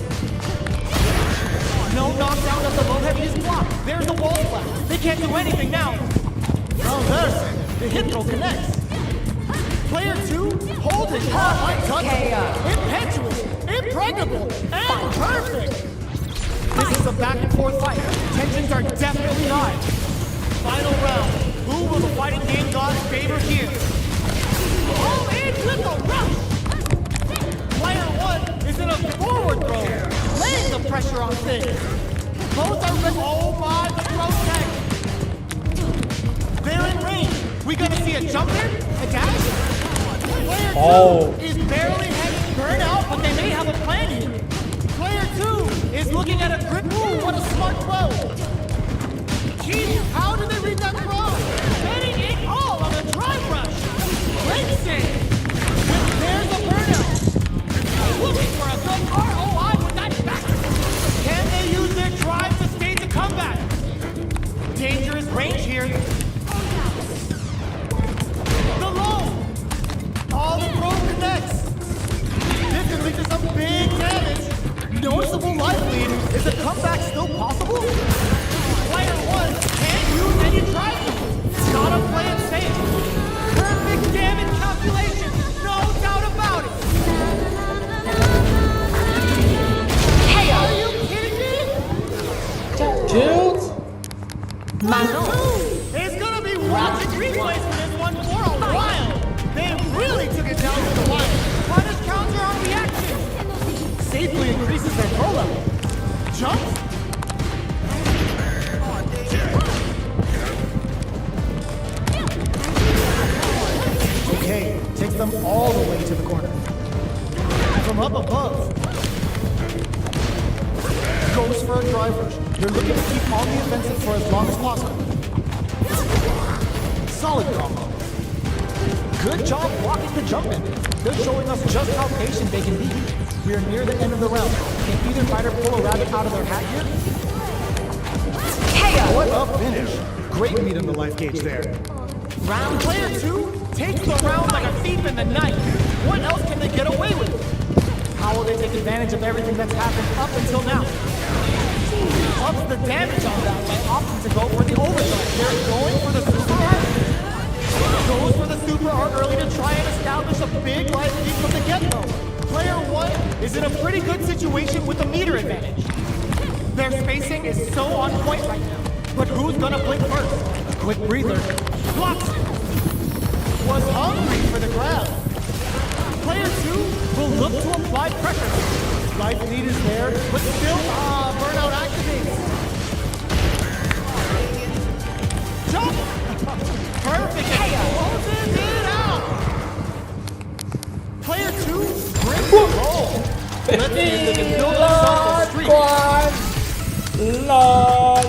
No knockdown of the low heavy is blocked. There's the wall slap. They can't do anything now. Oh, there's the hit throw connects. Player 2 holding untouchable, impetuous, impregnable, and perfect. This is a back and forth fight. Tensions are definitely high. Final round. Who will the fighting game gods favor here? All in with the rush. Player 1 is in a forward throw, laying the pressure on things. Both are ready. Oh my, the throw tag. They're in range. We gonna see a jump in? A dash? Player 2 is barely heading burnout, but they may have a plan here. Player 2 is looking at a grip. Ooh, what a smart throw. Jeez, how did they read that throw? Betting it all on the drive rush. Great save. There's a burnout. Looking for a good ROI with that back. Can they use their drive to stage a comeback? Dangerous range here. The low. All the throw connects. This could lead to some big damage. Noticeable life lead. Is a comeback still possible? Player 1 can't use any drive. Gotta play it safe. Perfect damage calculation. No doubt about it. Are you kidding me? Killed? Manon. Is gonna be watching replays for this one for a while. They really took it down to the wire. Punish counter on reaction. Safely increases their throw level. Jumps. Okay, takes them all the way to the corner. From up above. Goes for a drive rush. They're looking to keep on the offensive for as long as possible. Solid combo. Good job blocking the jump in. They're showing us just how patient they can be. We are near the end of the round. Can either fighter pull a rabbit out of their hat here? KO. What a finish. Great read on the life gauge there. Round player 2 takes the round like a thief in the night. What else can they get away with? How will they take advantage of everything that's happened up until now? Ups the damage on that by opting to go for the overdrive. They're going for the super art. Goes for the super art early to try and establish a big life lead from the get-go. Player 1 is in a pretty good situation with a meter advantage. Their spacing is so on point right now. But who's gonna blink first? Quick breather. Blocks it. Was hungry for the grab. Player 2 will look to apply pressure. Life lead is there, but still, burnout activates. Jump! Perfect! Closes it out! Player 2 brings the roll. Let's see if they can build up the streak. Lord!